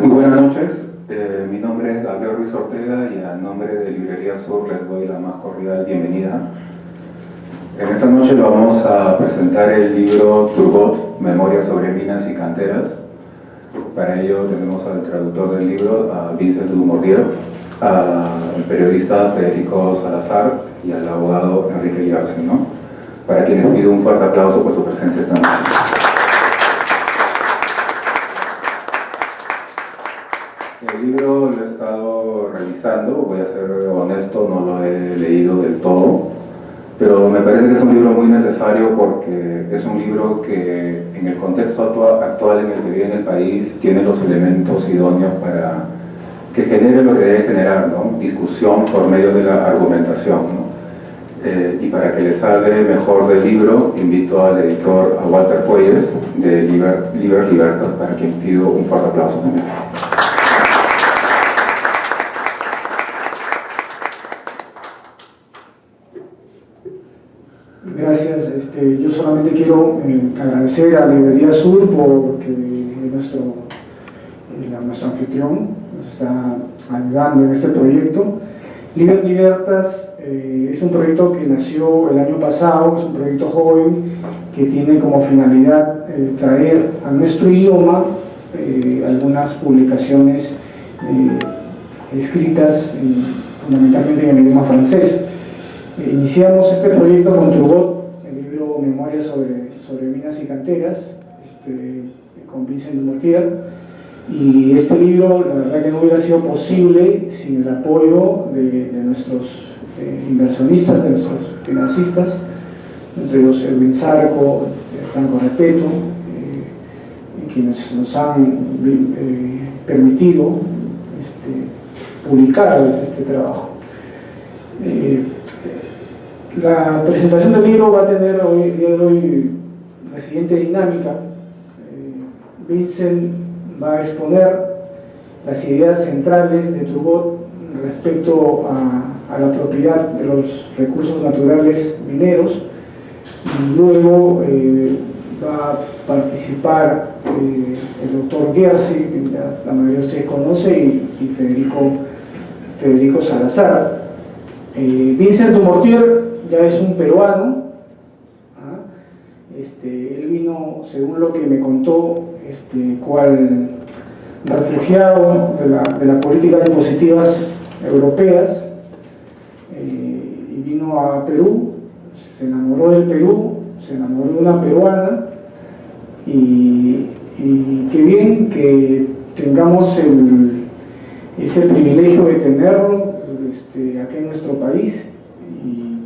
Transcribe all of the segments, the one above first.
Muy buenas noches, mi nombre es Gabriel Ruiz Ortega y a nombre de Librería Sur les doy la más cordial bienvenida. En esta noche vamos a presentar el libro Turgot, Memorias sobre minas y canteras. Para ello tenemos al traductor del libro, a Vincent Dumortier, al periodista Federico Salazar y al abogado Enrique Yarse, ¿no? Para quienes pido un fuerte aplauso por su presencia esta noche. El libro lo he estado revisando, voy a ser honesto, no lo he leído del todo, pero me parece que es un libro muy necesario porque es un libro que en el contexto actual en el que vive en el país tiene los elementos idóneos para que genere lo que debe generar, ¿no? Discusión por medio de la argumentación, ¿no? Y para que les hable mejor del libro, invito al editor, a Walter Puelles, de Liber Libertas, para quien pido un fuerte aplauso también. Gracias. Yo solamente quiero agradecer a Librería Sur porque nuestro anfitrión nos está ayudando en este proyecto. Liber Libertas es un proyecto que nació el año pasado, es un proyecto joven que tiene como finalidad traer a nuestro idioma algunas publicaciones escritas fundamentalmente en el idioma francés. Iniciamos este proyecto con Turgot, el libro Memorias sobre minas y canteras, con Vincent Dumortier, y este libro la verdad que no hubiera sido posible sin el apoyo de nuestros inversionistas, de nuestros financistas, entre ellos Edwin Zarco, Franco Repeto, quienes nos han permitido publicar este trabajo. La presentación del libro va a tener el día de hoy la siguiente dinámica. Vincent va a exponer las ideas centrales de Turgot respecto a la propiedad de los recursos naturales mineros, y luego va a participar el doctor Gersi, que la mayoría de ustedes conoce, y Federico Salazar. Vincent Dumortier ya es un peruano. Él vino, según lo que me contó, cual refugiado de la política de impositivas europeas, y vino a Perú, se enamoró del Perú, se enamoró de una peruana, y qué bien que tengamos ese privilegio de tenerlo acá en nuestro país. Y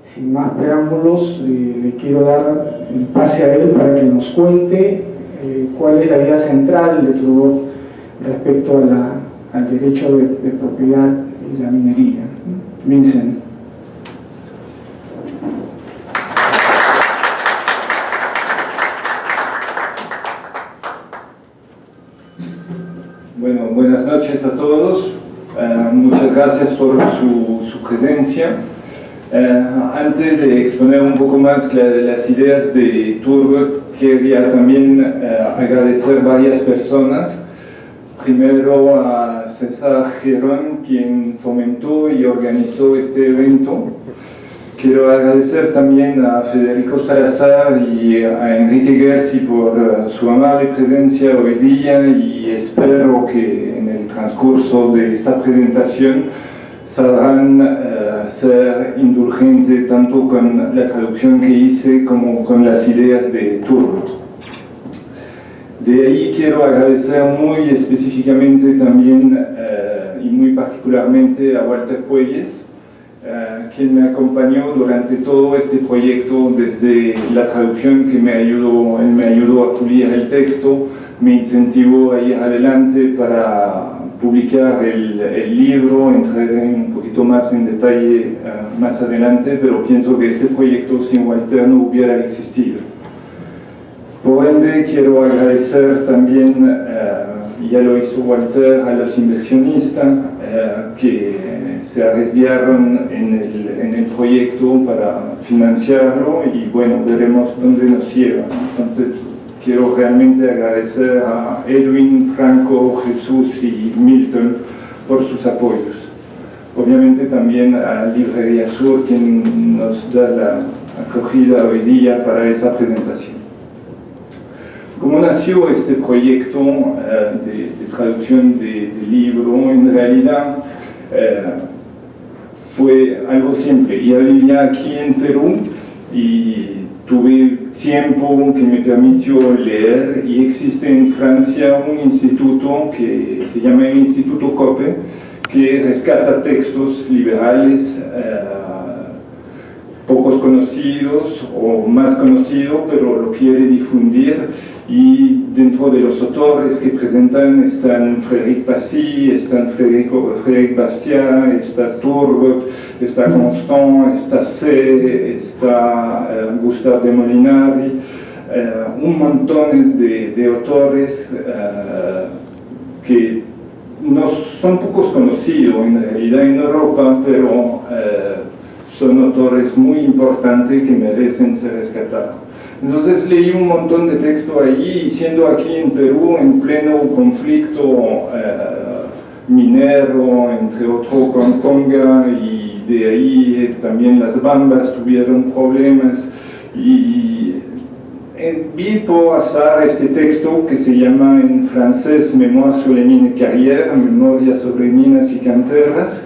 sin más preámbulos, le quiero dar el pase a él para que nos cuente cuál es la idea central de Turgot respecto al derecho de propiedad y la minería. Vincent. Bueno, buenas noches a todos. Muchas gracias por su presencia. Antes de exponer un poco más las ideas de Turgot, quería también agradecer varias personas. Primero a César Girón, quien fomentó y organizó este evento. Quiero agradecer también a Federico Salazar y a Enrique Gersi por su amable presencia hoy día, y espero que en el transcurso de esa presentación sabrán ser indulgentes tanto con la traducción que hice como con las ideas de Turgot. De ahí quiero agradecer muy específicamente también y muy particularmente a Walter Puelles, quien me acompañó durante todo este proyecto, desde la traducción que él me ayudó a pulir el texto, me incentivó a ir adelante para publicar el libro, entraré un poquito más en detalle más adelante, pero pienso que este proyecto sin Walter no hubiera existido. Por ende, quiero agradecer también, ya lo hizo Walter, a los inversionistas que se arriesgaron en el proyecto para financiarlo y bueno, veremos dónde nos lleva. Entonces, quiero realmente agradecer a Edwin, Franco, Jesús y Milton por sus apoyos. Obviamente también a Librería Sur, quien nos da la acogida hoy día para esa presentación. ¿Cómo nació este proyecto de traducción de libro? En realidad fue algo simple. Ya vivía aquí en Perú y tuve tiempo que me permitió leer, y existe en Francia un instituto que se llama el Instituto COPE, que rescata textos liberales pocos conocidos o más conocidos, pero lo quiere difundir, y dentro de los autores que presentan están Frédéric Passy, están Frédéric Bastiat, está Turgot, está Constant, está C, está Gustave de Molinari, un montón de autores que no son pocos conocidos en realidad en Europa, pero son autores muy importantes que merecen ser rescatados. Entonces leí un montón de texto allí, y siendo aquí en Perú en pleno conflicto minero, entre otros con Conga, y de ahí también las Bambas tuvieron problemas, y vi por azar este texto que se llama en francés Mémoires sur les mines carrières, Memoria sobre minas y canteras,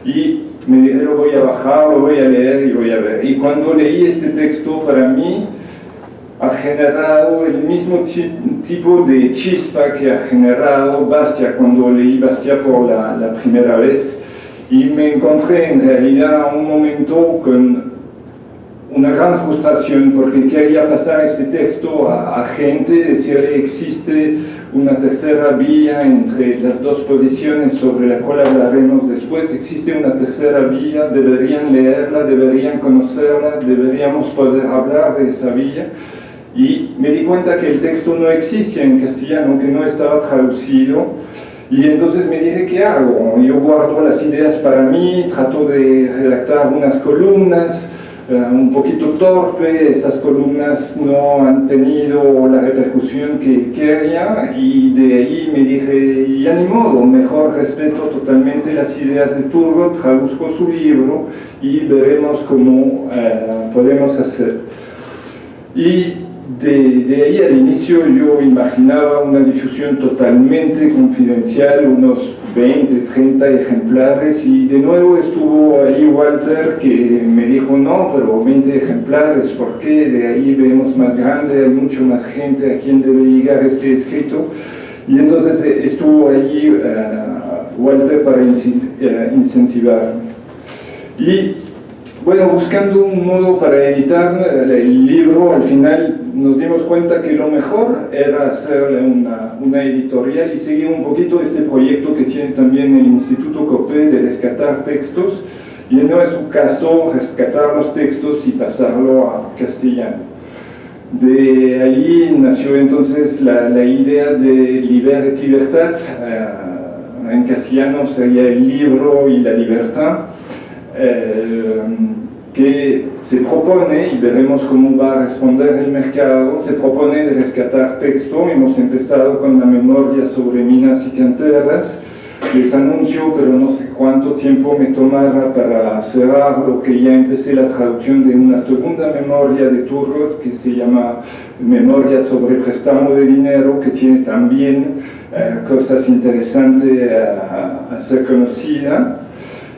y me dije, lo voy a bajar, lo voy a leer y voy a ver. Y cuando leí este texto, para mí ha generado el mismo tipo de chispa que ha generado Bastiat cuando leí Bastiat por la primera vez, y me encontré en realidad un momento con una gran frustración, porque quería pasar este texto a gente, decirle existe una tercera vía entre las dos posiciones sobre la cual hablaremos después, existe una tercera vía, deberían leerla, deberían conocerla, deberíamos poder hablar de esa vía. Y me di cuenta que el texto no existía en castellano, que no estaba traducido, y entonces me dije, ¿qué hago? Yo guardo las ideas para mí, trato de redactar unas columnas, un poquito torpe, esas columnas no han tenido la repercusión que quería, y de ahí me dije, ya ni modo, mejor respeto totalmente las ideas de Turgot, traduzco su libro y veremos cómo podemos hacer. Y de ahí al inicio yo imaginaba una difusión totalmente confidencial, unos 20, 30 ejemplares, y de nuevo estuvo ahí Walter, que me dijo, no, pero 20 ejemplares, ¿por qué? De ahí vemos más grande, hay mucho más gente a quien debe llegar este escrito. Y entonces estuvo allí Walter para incentivar. Y bueno, buscando un modo para editar el libro, al final nos dimos cuenta que lo mejor era hacerle una editorial, y seguir un poquito este proyecto que tiene también el Instituto COPE de rescatar textos, y en nuestro caso rescatar los textos y pasarlo a castellano. De allí nació entonces la idea de Liber et Libertas, en castellano sería el libro y la libertad, que se propone, y veremos cómo va a responder el mercado, se propone de rescatar texto. Hemos empezado con la memoria sobre minas y canteras. Les anuncio, pero no sé cuánto tiempo me tomará para cerrar lo que ya empecé la traducción de una segunda memoria de Turgot que se llama Memoria sobre préstamo de dinero, que tiene también cosas interesantes a ser conocida.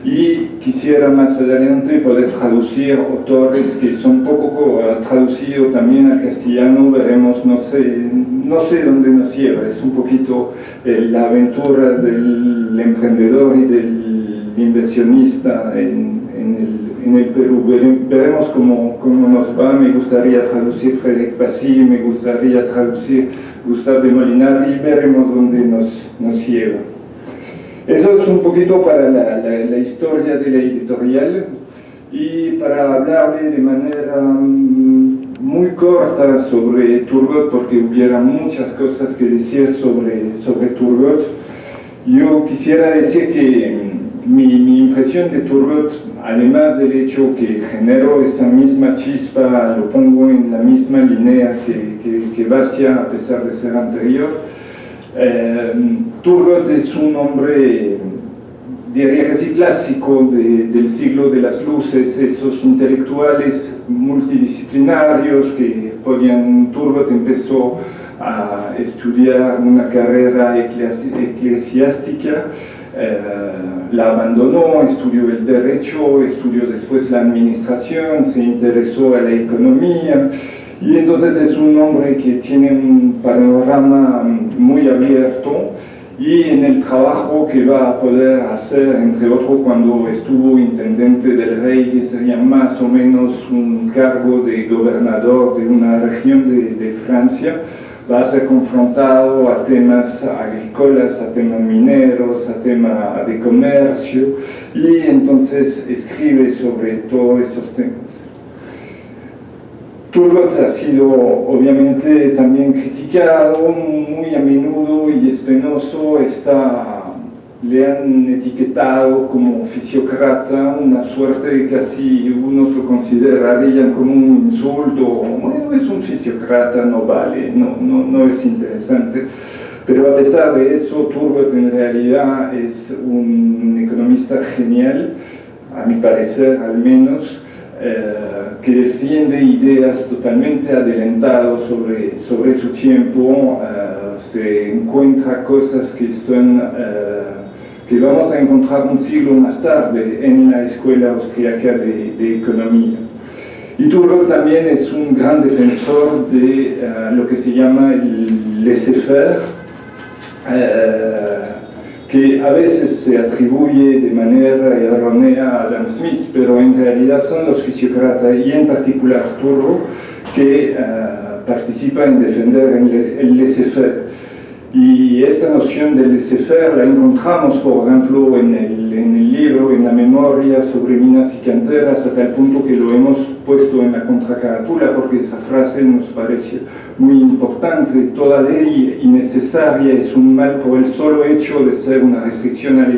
Y quisiera más adelante poder traducir autores que son poco traducidos también al castellano. Veremos, no sé dónde nos lleva. Es un poquito la aventura del emprendedor y del inversionista en en el Perú. Veremos cómo nos va. Me gustaría traducir Frédéric Passy, me gustaría traducir Gustave de Molinari y veremos dónde nos lleva. Eso es un poquito para la historia de la editorial y para hablarle de manera muy corta sobre Turgot, porque hubiera muchas cosas que decir sobre Turgot. Yo quisiera decir que mi impresión de Turgot, además del hecho que generó esa misma chispa, lo pongo en la misma línea que Bastia, a pesar de ser anterior, Turgot es un hombre, diría casi clásico del siglo de las luces, esos intelectuales multidisciplinarios que Turgot empezó a estudiar una carrera eclesiástica, la abandonó, estudió el derecho, estudió después la administración, se interesó a la economía, y entonces es un hombre que tiene un panorama muy abierto, y en el trabajo que va a poder hacer, entre otros cuando estuvo intendente del rey, que sería más o menos un cargo de gobernador de una región de Francia, va a ser confrontado a temas agrícolas, a temas mineros, a temas de comercio, y entonces escribe sobre todos esos temas. Turgot ha sido obviamente también criticado muy a menudo y es penoso, le han etiquetado como fisiócrata, una suerte de casi unos lo considerarían como un insulto, bueno, es un fisiócrata, no vale, no es interesante. Pero a pesar de eso, Turgot en realidad es un economista genial, a mi parecer al menos, que defiende ideas totalmente adelantadas sobre su tiempo, se encuentra cosas que vamos a encontrar un siglo más tarde en la Escuela Austriaca de Economía. Y Turgot también es un gran defensor de lo que se llama el laissez-faire, que a veces se atribuye de manera errónea a Adam Smith, pero en realidad son los fisiócratas, y en particular Turgot, que participa en defender el laissez-faire. Y esa noción del laissez-faire la encontramos, por ejemplo, en el libro, en la memoria sobre minas y canteras, a tal punto que lo hemos puesto en la contracarátula, porque esa frase nos parece muy importante. Toda ley innecesaria es un mal por el solo hecho de ser una restricción a la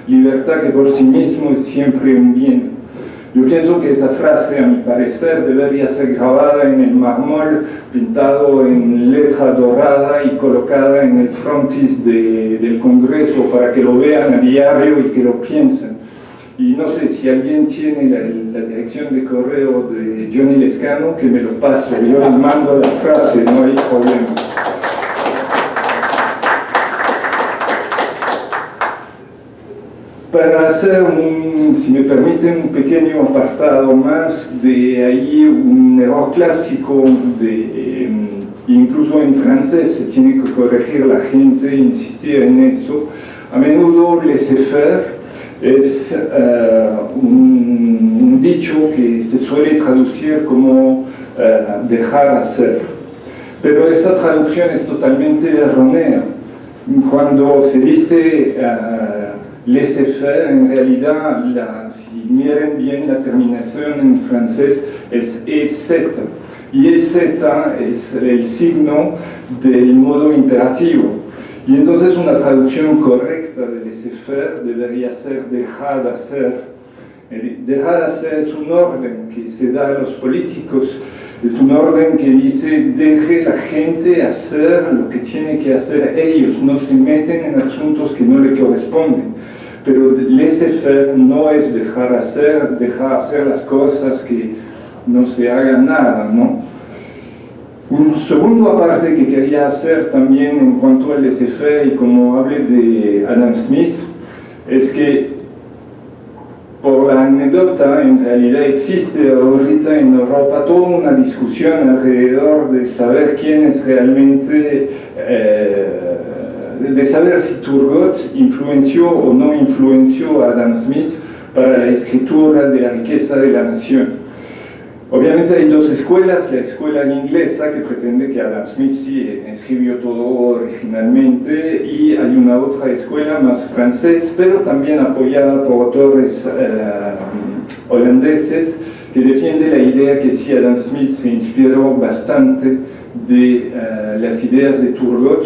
libertad que por sí mismo es siempre un bien. Yo pienso que esa frase, a mi parecer, debería ser grabada en el mármol, pintado en letra dorada y colocada en el frontis del Congreso para que lo vean a diario y que lo piensen. Y no sé si alguien tiene la dirección de correo de Johnny Lescano, que me lo pase, yo le mando la frase, no hay problema. Para hacer si me permiten, un pequeño apartado más, de ahí un error clásico, incluso en francés se tiene que corregir la gente, insistir en eso. A menudo laissez-faire es un dicho que se suele traducir como dejar hacer, pero esa traducción es totalmente errónea. Cuando se dice laissez-faire, en realidad, si miren bien la terminación en francés, es EZ, y EZ es el signo del modo imperativo. Y entonces una traducción correcta de laissez-faire debería ser dejar de hacer. Dejar de hacer es un orden que se da a los políticos, es un orden que dice deje la gente hacer lo que tiene que hacer ellos, no se meten en asuntos que no le corresponden. Pero laissez-faire no es dejar hacer las cosas que no se haga nada, ¿no? Un segundo aparte que quería hacer también en cuanto al laissez-faire, y como hablé de Adam Smith, es que por la anécdota en realidad existe ahorita en Europa toda una discusión alrededor de saber quién es realmente, de saber si Turgot influenció o no influenció a Adam Smith para la escritura de la riqueza de la nación. Obviamente hay dos escuelas, la escuela inglesa que pretende que Adam Smith sí escribió todo originalmente, y hay una otra escuela más francés, pero también apoyada por autores holandeses, que defiende la idea que sí Adam Smith se inspiró bastante de las ideas de Turgot,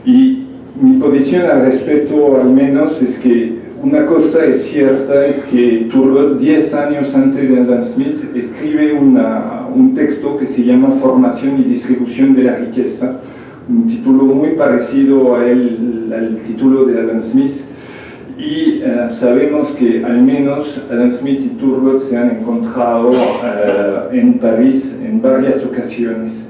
y mi posición al respecto al menos es que una cosa es cierta, es que Turgot, 10 años antes de Adam Smith, escribe un texto que se llama Formación y distribución de la riqueza, un título muy parecido al título de Adam Smith, y sabemos que al menos Adam Smith y Turgot se han encontrado en París en varias ocasiones.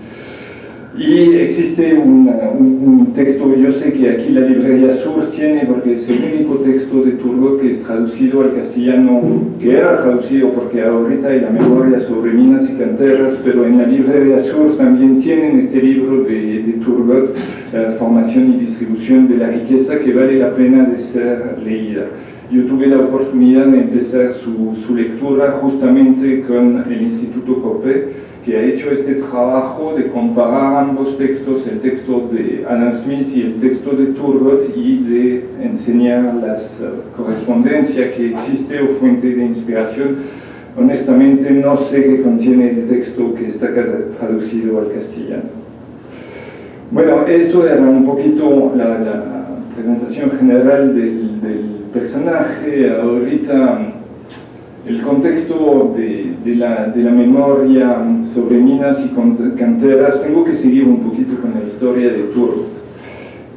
Y existe un texto, yo sé que aquí la librería Sur tiene, porque es el único texto de Turgot que es traducido al castellano, que era traducido porque ahorita hay la memoria sobre minas y canteras, pero en la librería Sur también tienen este libro de Turgot, Formación y distribución de la riqueza, que vale la pena de ser leída. Yo tuve la oportunidad de empezar su lectura justamente con el Instituto Copé, que ha hecho este trabajo de comparar ambos textos, el texto de Adam Smith y el texto de Turgot, y de enseñar las correspondencias que existe o fuente de inspiración. Honestamente no sé qué contiene el texto que está traducido al castellano. Bueno, eso era un poquito la presentación general del personaje. Ahorita el contexto de la memoria sobre minas y canteras, tengo que seguir un poquito con la historia de Turgot.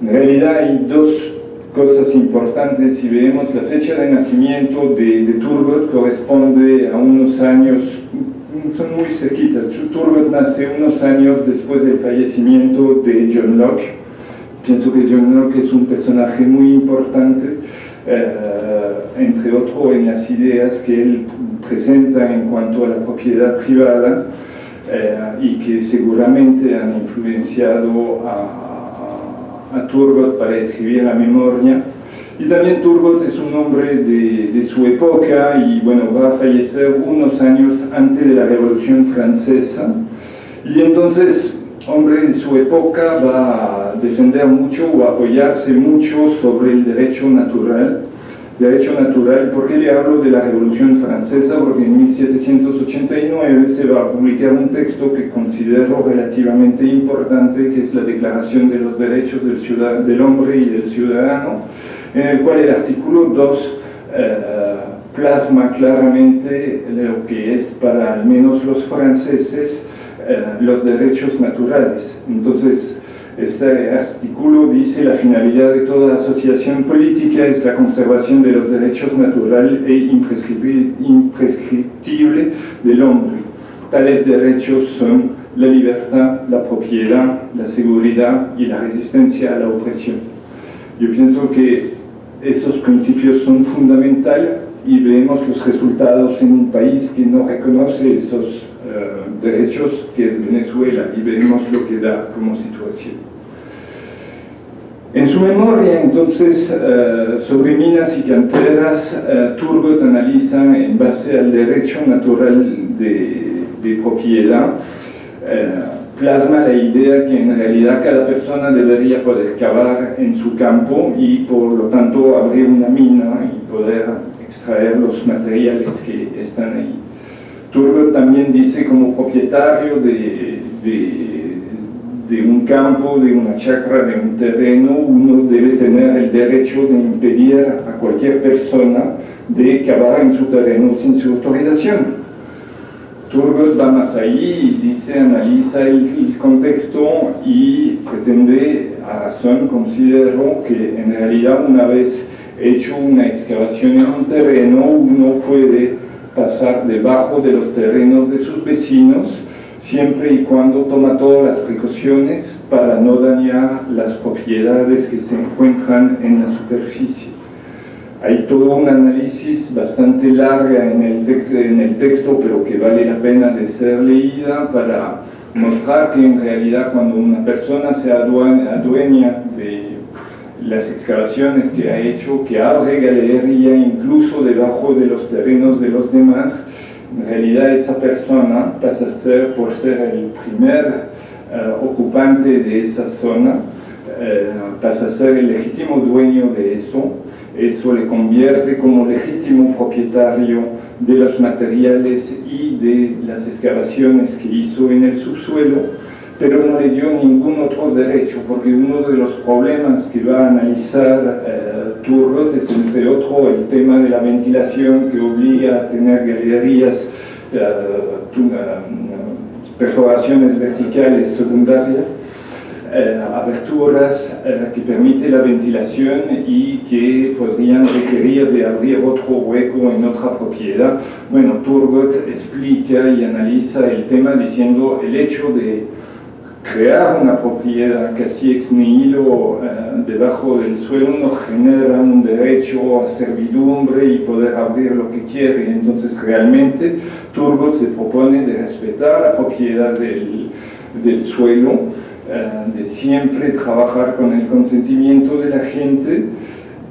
En realidad hay dos cosas importantes. Si vemos la fecha de nacimiento de Turgot, corresponde a unos años, son muy cerquitas. Turgot nace unos años después del fallecimiento de John Locke. Pienso que John Locke es un personaje muy importante, entre otros en las ideas que él presenta en cuanto a la propiedad privada, y que seguramente han influenciado a Turgot para escribir la memoria. Y también Turgot es un hombre de su época, y bueno, va a fallecer unos años antes de la Revolución Francesa, y entonces hombre de su época va a defender mucho o a apoyarse mucho sobre el derecho natural. Derecho natural, ¿por qué le hablo de la Revolución Francesa? Porque en 1789 se va a publicar un texto que considero relativamente importante, que es la Declaración de los Derechos del Hombre y del Ciudadano, en el cual el artículo 2 plasma claramente lo que es para al menos los franceses los derechos naturales. Entonces, este artículo dice: la finalidad de toda asociación política es la conservación de los derechos naturales e imprescriptibles del hombre. Tales derechos son la libertad, la propiedad, la seguridad y la resistencia a la opresión. Yo pienso que esos principios son fundamentales, y vemos los resultados en un país que no reconoce esos derechos, que es Venezuela, y vemos lo que da como situación. En su memoria, entonces, sobre minas y canteras, Turgot analiza, en base al derecho natural de propiedad, plasma la idea que en realidad cada persona debería poder cavar en su campo y por lo tanto abrir una mina y poder extraer los materiales que están ahí. Turgot también dice, como propietario de un campo, de una chacra, de un terreno, uno debe tener el derecho de impedir a cualquier persona de cavar en su terreno sin su autorización. Turgot va más ahí y dice, analiza el contexto y pretende, a razón, considero que en realidad una vez hecho una excavación en un terreno, uno puede pasar debajo de los terrenos de sus vecinos, siempre y cuando toma todas las precauciones para no dañar las propiedades que se encuentran en la superficie. Hay todo un análisis bastante largo en el texto, pero que vale la pena de ser leída para mostrar que en realidad cuando una persona se adueña de las excavaciones que ha hecho, que abre galería incluso debajo de los terrenos de los demás. En realidad esa persona pasa a ser, por ser el primer ocupante de esa zona, pasa a ser el legítimo dueño de eso. Eso le convierte como legítimo propietario de los materiales y de las excavaciones que hizo en el subsuelo, pero no le dio ningún otro derecho, porque uno de los problemas que va a analizar Turgot es, entre otros, el tema de la ventilación, que obliga a tener galerías, perforaciones verticales secundarias, aberturas que permiten la ventilación y que podrían requerir de abrir otro hueco en otra propiedad. Bueno, Turgot explica y analiza el tema diciendo el hecho de crear una propiedad casi ex nihilo debajo del suelo no genera un derecho a servidumbre y poder abrir lo que quiere. Entonces realmente Turgot se propone de respetar la propiedad del suelo, de siempre trabajar con el consentimiento de la gente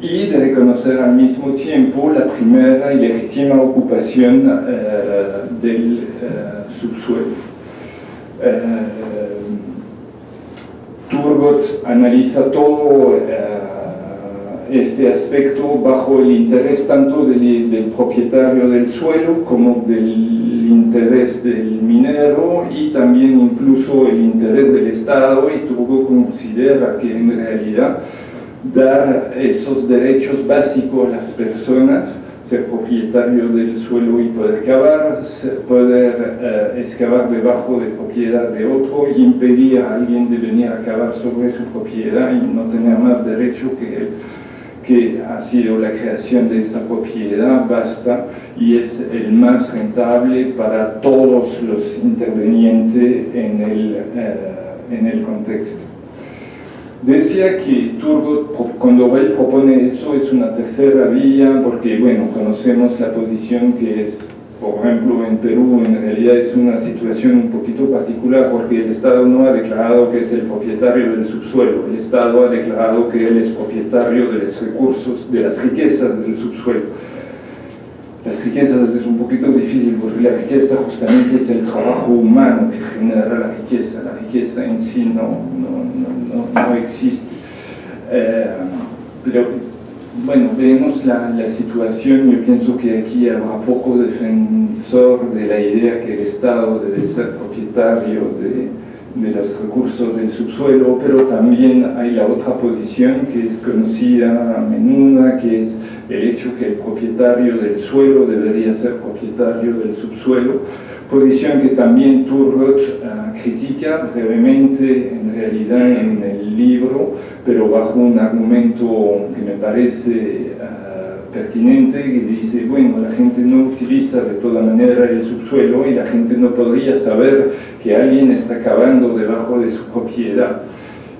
y de reconocer al mismo tiempo la primera y legítima ocupación del subsuelo. Turgot analiza todo este aspecto bajo el interés tanto del propietario del suelo como del interés del minero y también incluso el interés del Estado, y Turgot considera que en realidad dar esos derechos básicos a las personas, ser propietario del suelo y poder cavar, poder excavar debajo de propiedad de otro y impedir a alguien de venir a cavar sobre su propiedad y no tener más derecho que él, que ha sido la creación de esa propiedad, basta, y es el más rentable para todos los intervenientes en el contexto. Decía que Turgot, cuando él propone eso, es una tercera vía, porque, bueno, conocemos la posición que es, por ejemplo, en Perú, en realidad es una situación un poquito particular, porque el Estado no ha declarado que es el propietario del subsuelo, el Estado ha declarado que él es propietario de los recursos, de las riquezas del subsuelo. Las riquezas es un poquito difícil, porque la riqueza justamente es el trabajo humano que genera la riqueza en sí no existe. Pero bueno, vemos la situación. Yo pienso que aquí habrá poco defensor de la idea que el Estado debe ser propietario de los recursos del subsuelo, pero también hay la otra posición que es conocida a menudo, que es el hecho que el propietario del suelo debería ser propietario del subsuelo, posición que también Turgot critica brevemente en realidad en el libro, pero bajo un argumento que me parece pertinente, que dice, bueno, la gente no utiliza de toda manera el subsuelo y la gente no podría saber que alguien está cavando debajo de su propiedad.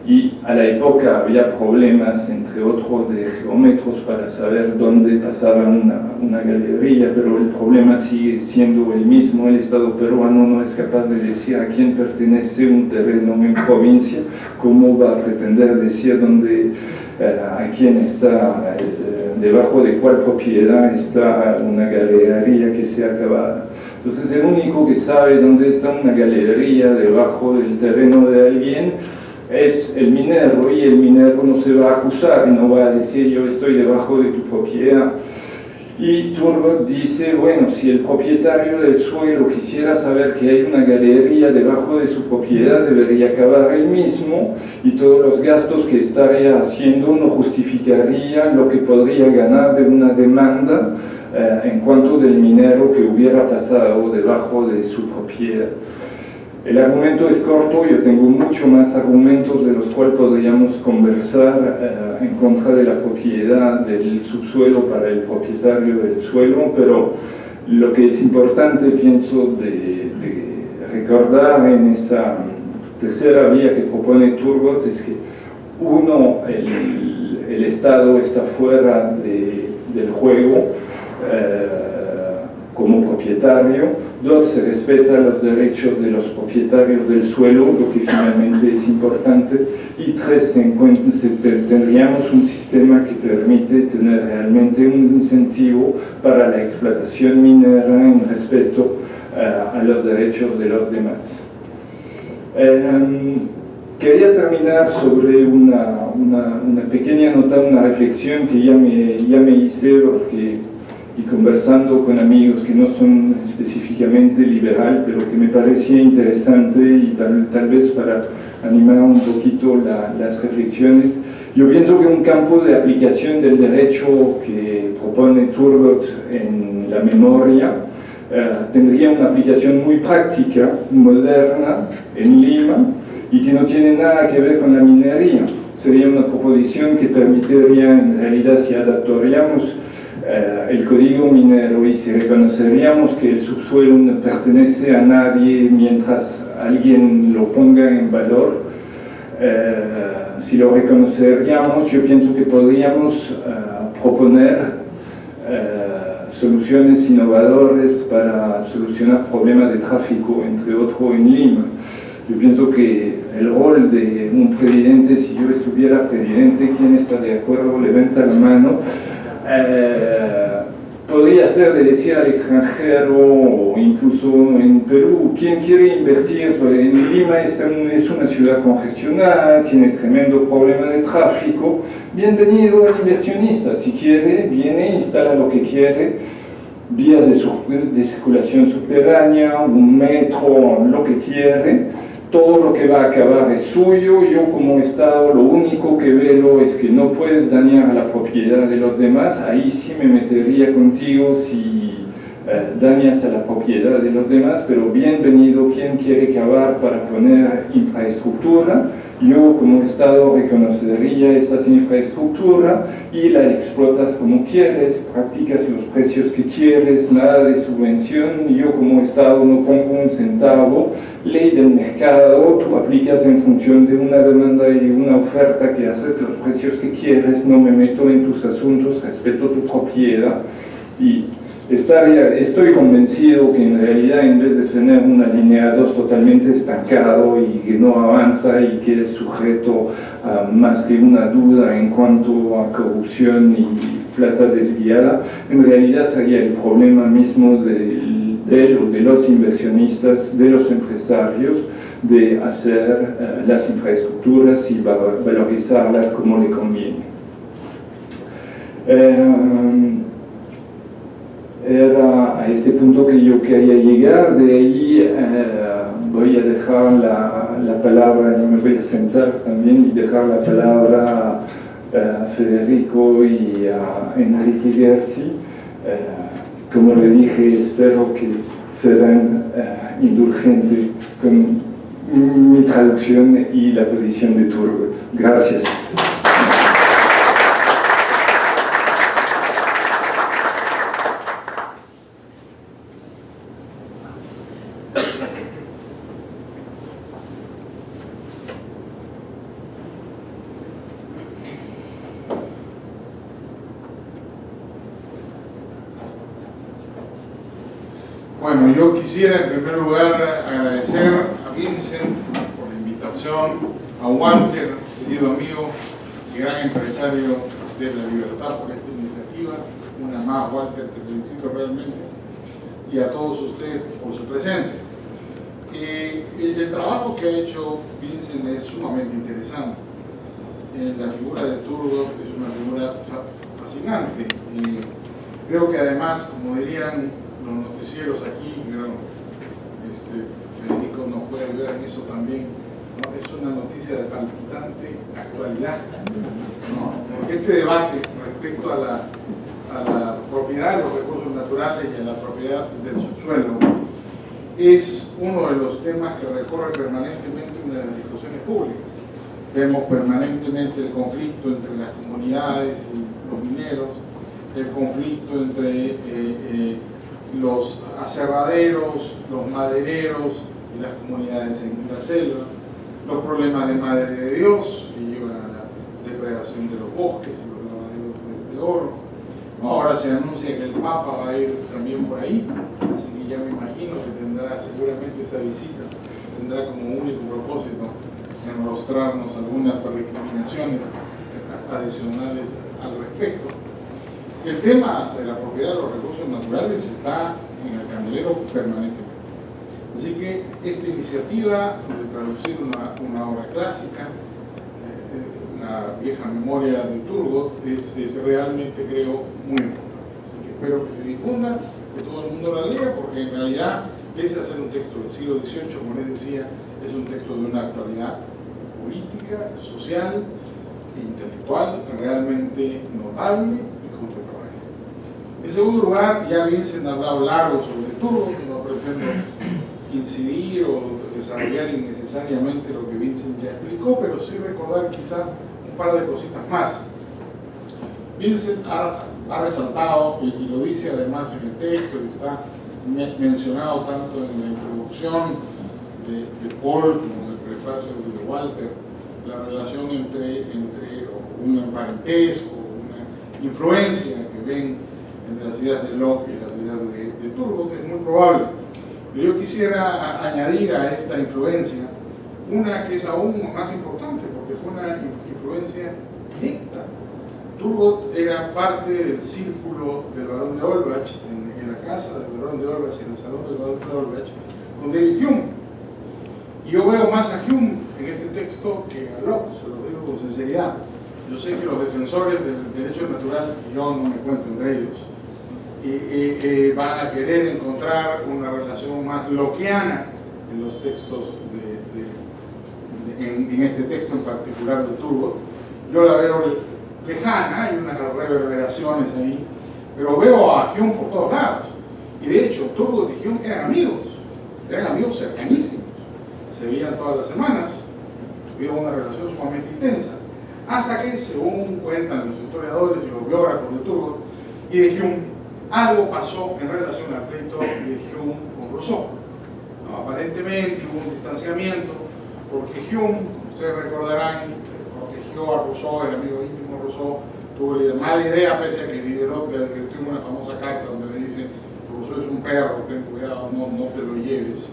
Y a la época había problemas, entre otros, de geómetros para saber dónde pasaba una galería, pero el problema sigue siendo el mismo. El Estado peruano no es capaz de decir a quién pertenece un terreno en provincia, cómo va a pretender decir dónde, a quién está, debajo de cuál propiedad está una galería que sea cavada. Entonces el único que sabe dónde está una galería debajo del terreno de alguien es el minero, y el minero no se va a acusar y no va a decir yo estoy debajo de tu propiedad. Y Turgot dice, bueno, si el propietario del suelo quisiera saber que hay una galería debajo de su propiedad, debería cavar él mismo, y todos los gastos que estaría haciendo no justificarían lo que podría ganar de una demanda en cuanto del minero que hubiera pasado debajo de su propiedad. El argumento es corto, yo tengo mucho más argumentos de los cuales podríamos conversar en contra de la propiedad del subsuelo para el propietario del suelo, pero lo que es importante, pienso, de recordar en esa tercera vía que propone Turgot es que, uno, el Estado está fuera del juego, como propietario. 2, se respetan los derechos de los propietarios del suelo, lo que finalmente es importante. Y 3, tendríamos un sistema que permite tener realmente un incentivo para la explotación minera en respeto a los derechos de los demás. Quería terminar sobre una pequeña nota, una reflexión que ya me hice porque, y conversando con amigos que no son específicamente liberal, pero que me parecía interesante y tal vez para animar un poquito las reflexiones. Yo pienso que un campo de aplicación del derecho que propone Turgot en la memoria tendría una aplicación muy práctica, moderna, en Lima, y que no tiene nada que ver con la minería. Sería una proposición que permitiría, en realidad, si adaptaríamos el código minero y si reconoceríamos que el subsuelo no pertenece a nadie mientras alguien lo ponga en valor, si lo reconoceríamos, yo pienso que podríamos proponer soluciones innovadoras para solucionar problemas de tráfico, entre otros en Lima. Yo pienso que el rol de un presidente, si yo estuviera presidente, ¿quién está de acuerdo? Levanta la mano. Podría ser de decir al extranjero o incluso en Perú, ¿quién quiere invertir? En Lima es una ciudad congestionada, tiene tremendo problema de tráfico. Bienvenido al inversionista, si quiere, viene, instala lo que quiere, vías de circulación subterránea, un metro, lo que quiere. Todo lo que va a acabar es suyo. Yo como Estado lo único que veo es que no puedes dañar a la propiedad de los demás. Ahí sí me metería contigo si dañas a la propiedad de los demás, pero bienvenido quien quiere cavar para poner infraestructura. Yo como Estado reconocería esas infraestructuras y las explotas como quieres, practicas los precios que quieres, nada de subvención. Yo como Estado no pongo un centavo, ley del mercado, tú aplicas en función de una demanda y una oferta que haces los precios que quieres, no me meto en tus asuntos, respeto tu propiedad. Y estoy convencido que en realidad en vez de tener una línea 2 totalmente estancado y que no avanza y que es sujeto a más que una duda en cuanto a corrupción y plata desviada, en realidad sería el problema mismo de los inversionistas, de los empresarios, de hacer las infraestructuras y valorizarlas como le conviene. Era a este punto que yo quería llegar. De ahí voy a dejar la palabra, yo me voy a sentar también y dejar la palabra a Federico y a Enrique Gersi. Como le dije, espero que serán indulgentes con mi traducción y la posición de Turgot. Gracias. Bueno, yo quisiera en primer lugar agradecer a Vincent por la invitación, a Walter, querido amigo y gran empresario de la libertad, por esta iniciativa. Una más, Walter, te felicito realmente, y a todos ustedes por su presencia. El trabajo que ha hecho Vincent es sumamente interesante. La figura de Turgot es una figura fascinante. Creo que además, como dirían los noticieros aquí, Federico nos puede ayudar en eso también, ¿no? Es una noticia de palpitante actualidad, ¿no? Porque este debate respecto a la propiedad de los recursos naturales y a la propiedad del subsuelo es uno de los temas que recorre permanentemente una de las discusiones públicas. Vemos permanentemente el conflicto entre las comunidades y los mineros, el conflicto entre los aserraderos, los madereros y las comunidades en la selva, los problemas de Madre de Dios que llevan a la depredación de los bosques y los lavaderos de oro, ¿no? Ahora se anuncia que el Papa va a ir también por ahí, así que ya me imagino que tendrá seguramente esa visita, tendrá como único propósito mostrarnos algunas recriminaciones adicionales al respecto. El tema de la propiedad de los recursos naturales está en el candelero permanentemente. Así que esta iniciativa de traducir una obra clásica, la vieja memoria de Turgot, es realmente, creo, muy importante. Así que espero que se difunda, que todo el mundo la lea, porque en realidad, pese a ser un texto del siglo XVIII, como les decía, es un texto de una actualidad política, social e intelectual realmente notable y contemporánea. En segundo lugar, ya Vincent ha hablado largo sobre Turgot, no pretendo incidir o desarrollar innecesariamente lo que Vincent ya explicó, pero sí recordar quizás un par de cositas más. Vincent ha resaltado, y lo dice además en el texto, y está mencionado tanto en la introducción de Paul como en el prefacio de Walter, la relación entre un parentesco, una influencia que ven entre las ideas de Locke y las ideas de Turgot, es muy probable. Pero yo quisiera añadir a esta influencia una que es aún más importante, porque fue una influencia directa. Turgot era parte del círculo del barón de Olbach, en la casa del barón de Olbach, en el salón del barón de Olbach, con David Hume. Y yo veo más a Hume en este texto que a Locke, se lo digo con sinceridad. Yo sé que los defensores del derecho natural, yo no me cuento entre ellos, van a querer encontrar una relación más lockeana en los textos, en este texto en particular de Turgot. Yo la veo lejana, hay unas reverberaciones ahí, pero veo a Hume por todos lados. Y de hecho, Turgot y Hume eran amigos cercanísimos. Se veían todas las semanas, tuvieron una relación sumamente intensa, hasta que, según cuentan los historiadores y los biógrafos de Turgot y de Hume, algo pasó en relación al pleito de Hume con Rousseau. ¿No? Aparentemente hubo un distanciamiento, porque Hume, ustedes recordarán, protegió a Rousseau, el amigo íntimo de Rousseau, tuvo la mala idea, pese a que Diderot le escribió una famosa carta donde le dice: Rousseau es un perro, ten cuidado, no te lo lleves.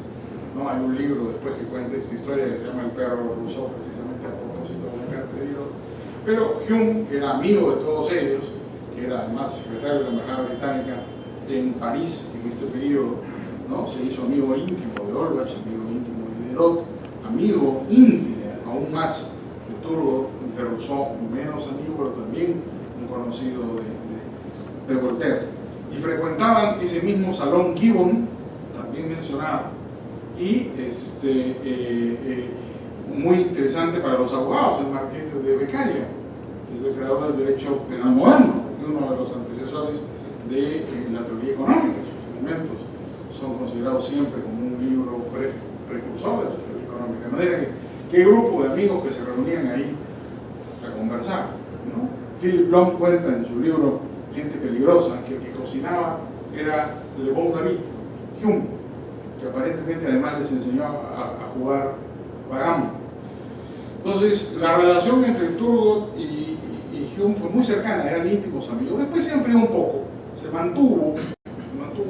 ¿No? Hay un libro después que cuenta esta historia que se llama El perro de Rousseau, precisamente a propósito de la carta de Diderot. Pero Hume, que era amigo de todos ellos, que era además secretario de la Embajada Británica en París en este periodo, ¿no? Se hizo amigo íntimo de Olbach, amigo íntimo de Diderot, amigo íntimo aún más de Turgot, de Rousseau, menos amigo, pero también un conocido de Voltaire. Y frecuentaban ese mismo salón Gibbon, también mencionado, y muy interesante para los abogados, el Marqués de Beccaria, es el creador del derecho penal moderno y uno de los antecesores de la teoría económica. Sus elementos son considerados siempre como un libro precursor de la teoría económica. De manera que, qué grupo de amigos que se reunían ahí a conversar, ¿no? Philip Blom cuenta en su libro Gente Peligrosa que el que cocinaba era Le Bon David, Hume, que aparentemente además les enseñó a jugar backgammon. Entonces, la relación entre Turgot y Hume fue muy cercana, eran íntimos amigos. Después se enfrió un poco, se mantuvo.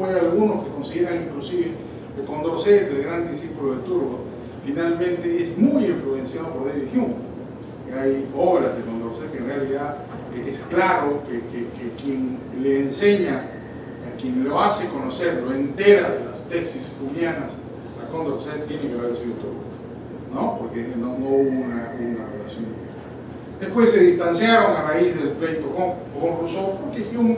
Hay algunos que consideran inclusive que Condorcet, el gran discípulo de Turgot, finalmente es muy influenciado por David Hume. Hay obras de Condorcet que en realidad es claro que quien le enseña, a quien lo hace conocer, lo entera de las tesis humianas a Condorcet, tiene que haber sido Turgot, ¿no? Porque no hubo una relación. Después se distanciaron a raíz del pleito con Rousseau, porque Hume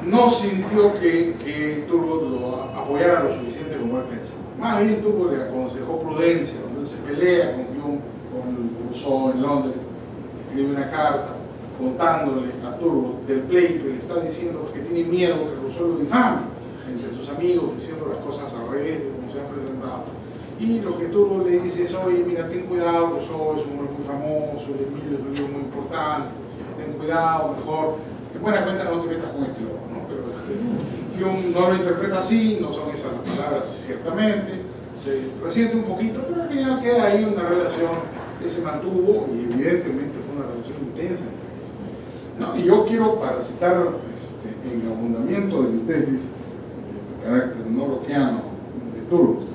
no sintió que Turgot lo apoyara lo suficiente como él pensaba. Más bien Turgot le aconsejó prudencia, donde él se pelea con Rousseau en Londres, escribe una carta contándole a Turgot del pleito y le está diciendo que tiene miedo que Rousseau lo difame entre sus amigos, diciendo las cosas al revés de como se han presentado. Y lo que Turgot le dice es: oye, mira, ten cuidado, Rousseau es un hombre muy famoso, el Emilio es un libro muy importante, ten cuidado, mejor, en buena cuenta no te metas con este loco, ¿no? Pero Hume no lo interpreta así, no son esas las palabras ciertamente, se resiente un poquito, pero al final queda ahí una relación que se mantuvo y evidentemente fue una relación intensa, ¿no? Y yo quiero, para citar en el abundamiento de mi tesis, de carácter no lockeano de Turgot,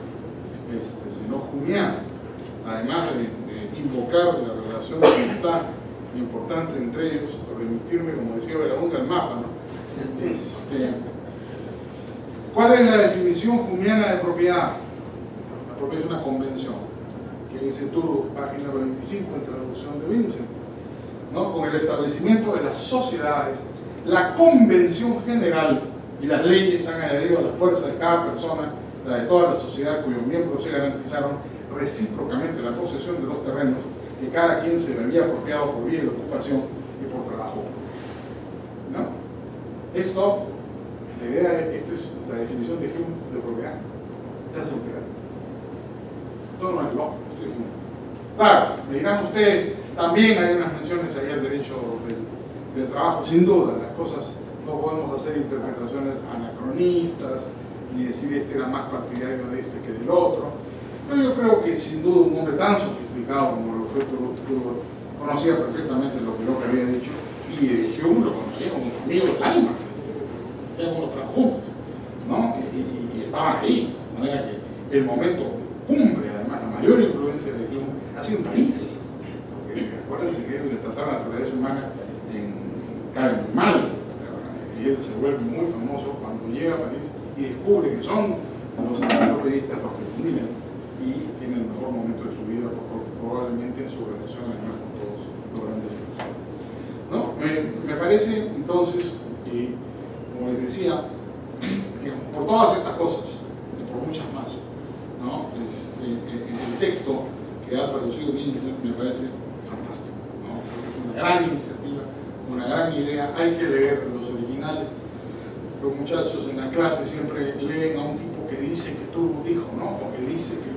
sino jungiano, además de invocar la relación de amistad importante entre ellos, remitirme, como decía Belaúnde, al mapa, ¿no? ¿Cuál es la definición jungiana de propiedad? La propiedad es una convención, que dice Turgot, página 25 en traducción de Vincent, ¿no? Con el establecimiento de las sociedades, la convención general y las leyes han añadido a la fuerza de cada persona, la de toda la sociedad, cuyos miembros se garantizaron recíprocamente la posesión de los terrenos que cada quien se le había apropiado por vía de ocupación y por trabajo, ¿no? Esto, la idea, esto es la definición de Hume de propiedad. Está superado. Todo no es loco, esto es Hume. Claro, me dirán ustedes, también hay unas menciones ahí al derecho del trabajo, sin duda, las cosas, no podemos hacer interpretaciones anacronistas, ni decir este era más partidario de este que del otro, pero yo creo que sin duda un hombre tan sofisticado como lo fue Turgot conocía perfectamente lo que Locke había dicho, y Hume lo conocía como un amigo del alma, teníamos los trabajos, ¿no? Y estaban ahí, de manera que el momento cumbre, además, la mayor influencia de Hume ha sido en París, porque acuérdense que él trataba la naturaleza humana en cae mal, y él se vuelve muy famoso cuando llega a París y descubre que son los enciclopedistas los que dominan y tiene el mejor momento de su vida, probablemente en su relación además con todos los grandes filósofos, ¿no? Me parece entonces que, como les decía, por todas estas cosas y por muchas más, ¿no? El texto que ha traducido Vincent me parece fantástico, ¿no? Es una gran iniciativa, una gran idea, hay que leer los originales. Los muchachos en la clase siempre leen a un tipo que dice que Turgot dijo, ¿no? O que dice que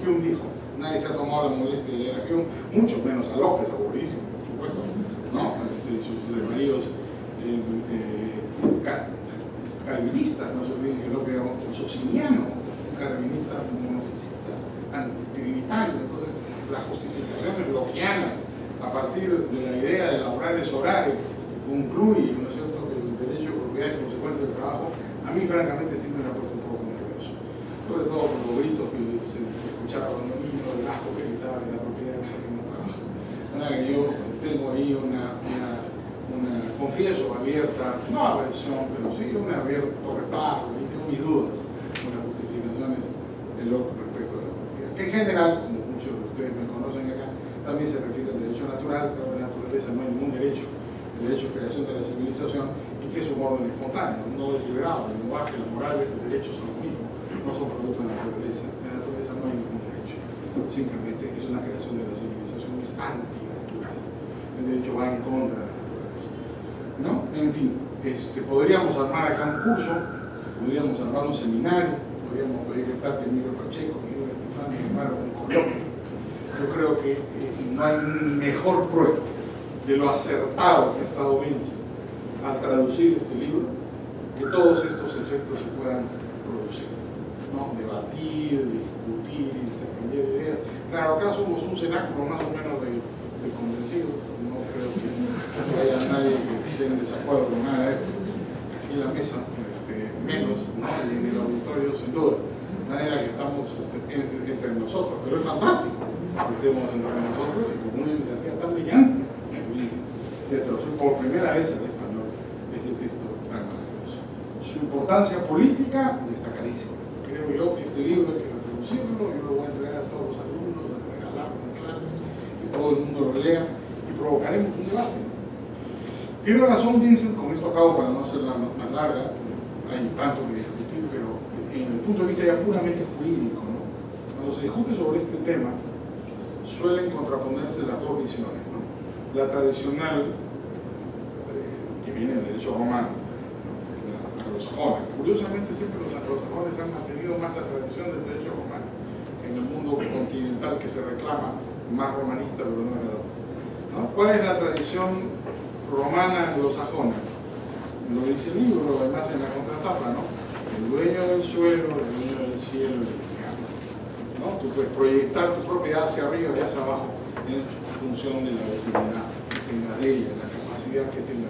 Hume dijo. Nadie se ha tomado la molestia de leer a Hume, mucho menos a Locke, es aburridísimo, por supuesto, ¿no? Sus maridos calvinistas, no se olviden que Locke era un sociniano, un calvinista monofisita, antitrinitario. Entonces, las justificaciones lockeanas a partir de la idea de laborales horarios concluye, ¿no es cierto?, que el derecho de propiedad y consecuencia del trabajo, a mí francamente siempre me ha puesto un poco nervioso, sobre todo por los gritos que se escuchaba cuando niño, el asco que gritaba en la propiedad de no trabajo. Yo tengo ahí una confieso abierta, no aversión, pero sí una abierta retardo, y tengo mis dudas con las justificaciones de Locke respecto a la propiedad, que en general, como muchos de ustedes me conocen acá, también se refiere al derecho natural, pero en la naturaleza no hay ningún derecho, el derecho de creación de la civilización, y que es un orden espontáneo, no deliberado. El lenguaje, la moral, los derechos son lo mismo, no son producto de la naturaleza. En la naturaleza no hay ningún derecho, simplemente es una creación de la civilización, es antinatural. El derecho va en contra de la naturaleza, ¿no? En fin, podríamos armar acá un curso, podríamos armar un seminario, podríamos pedir que Tati Emilio Pacheco, Emilio Estifani, armar un coloquio. Yo creo que no hay mejor prueba de lo acertado que ha estado Vincent al traducir este libro, que todos estos efectos se puedan producir, ¿no? Debatir, discutir, intercambiar ideas. Claro, acá somos un cenáculo más o menos de convencidos, no creo que haya nadie que esté en desacuerdo con nada de esto. Aquí en la mesa, menos, ¿no? Y en el auditorio, sin duda. De manera que estamos entre nosotros, pero es fantástico que estemos entre nosotros y con una iniciativa tan brillante de traducir por primera vez al español este texto tan maravilloso. Su importancia política destacadísima. Creo yo que este libro hay que reproducirlo, yo lo voy a entregar a todos los alumnos, lo regalamos en clases, que todo el mundo lo lea y provocaremos un debate. Tiene razón Vincent, con esto acabo para no hacerla más larga, hay tanto que discutir, pero en el punto de vista ya puramente jurídico, ¿no? Cuando se discute sobre este tema, suelen contraponerse las dos visiones, ¿no? La tradicional, que viene del derecho romano, la anglosajona. Curiosamente, siempre los anglosajones han mantenido más la tradición del derecho romano que en el mundo continental, que se reclama más romanista, pero no es verdad, ¿no? ¿Cuál es la tradición romana anglosajona? Lo dice el libro, además en la contratapa, ¿no? El dueño del suelo, el dueño del cielo, ¿no? Tú puedes proyectar tu propiedad hacia arriba y hacia abajo en función de la utilidad que tenga de ella, la capacidad que tenga.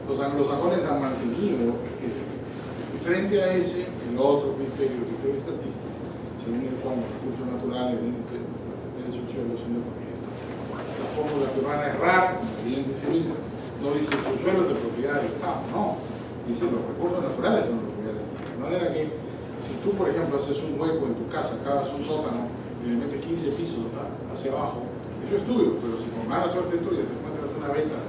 Los anglosajones han mantenido ese criterio. Y frente a ese, el otro criterio, el criterio estadístico, según el cual los recursos naturales tienen que tener su suelo, sino porque la fórmula peruana es rara, como bien dice Vincent, no dice el subsuelo es de propiedad del Estado, no, dice los recursos naturales son de propiedad del Estado. De manera que si tú, por ejemplo, haces un hueco en tu casa, cavas un sótano y le metes 15 pisos hacia abajo, eso es tuyo, pero si con mala suerte tuya te encuentras una veta,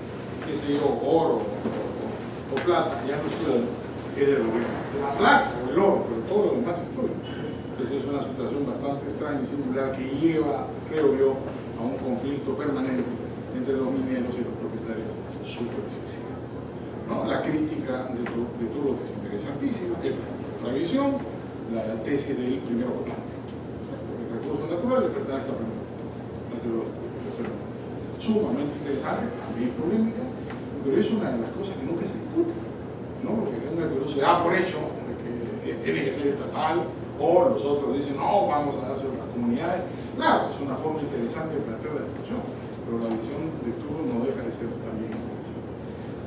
qué sé yo, oro o plata, ya no es tuyo, que es del gobierno. De la plata o el oro, pero todo lo demás es tuyo. Entonces es una situación bastante extraña y singular que lleva, creo yo, a un conflicto permanente entre los mineros y los propietarios superficiales. ¿No? La crítica de Turgot es interesantísima, es la visión, la tesis del primero votante. El recurso natural le pertenece a la primera. Sumamente interesante, también polémica, pero es una de las cosas que nunca se discute, ¿no? Porque en el Perú se da por hecho que tiene que ser estatal, o los otros dicen, no, vamos a darse a las comunidades. Claro, es una forma interesante de plantear la discusión, pero la visión de Turgot no deja de ser también interesante,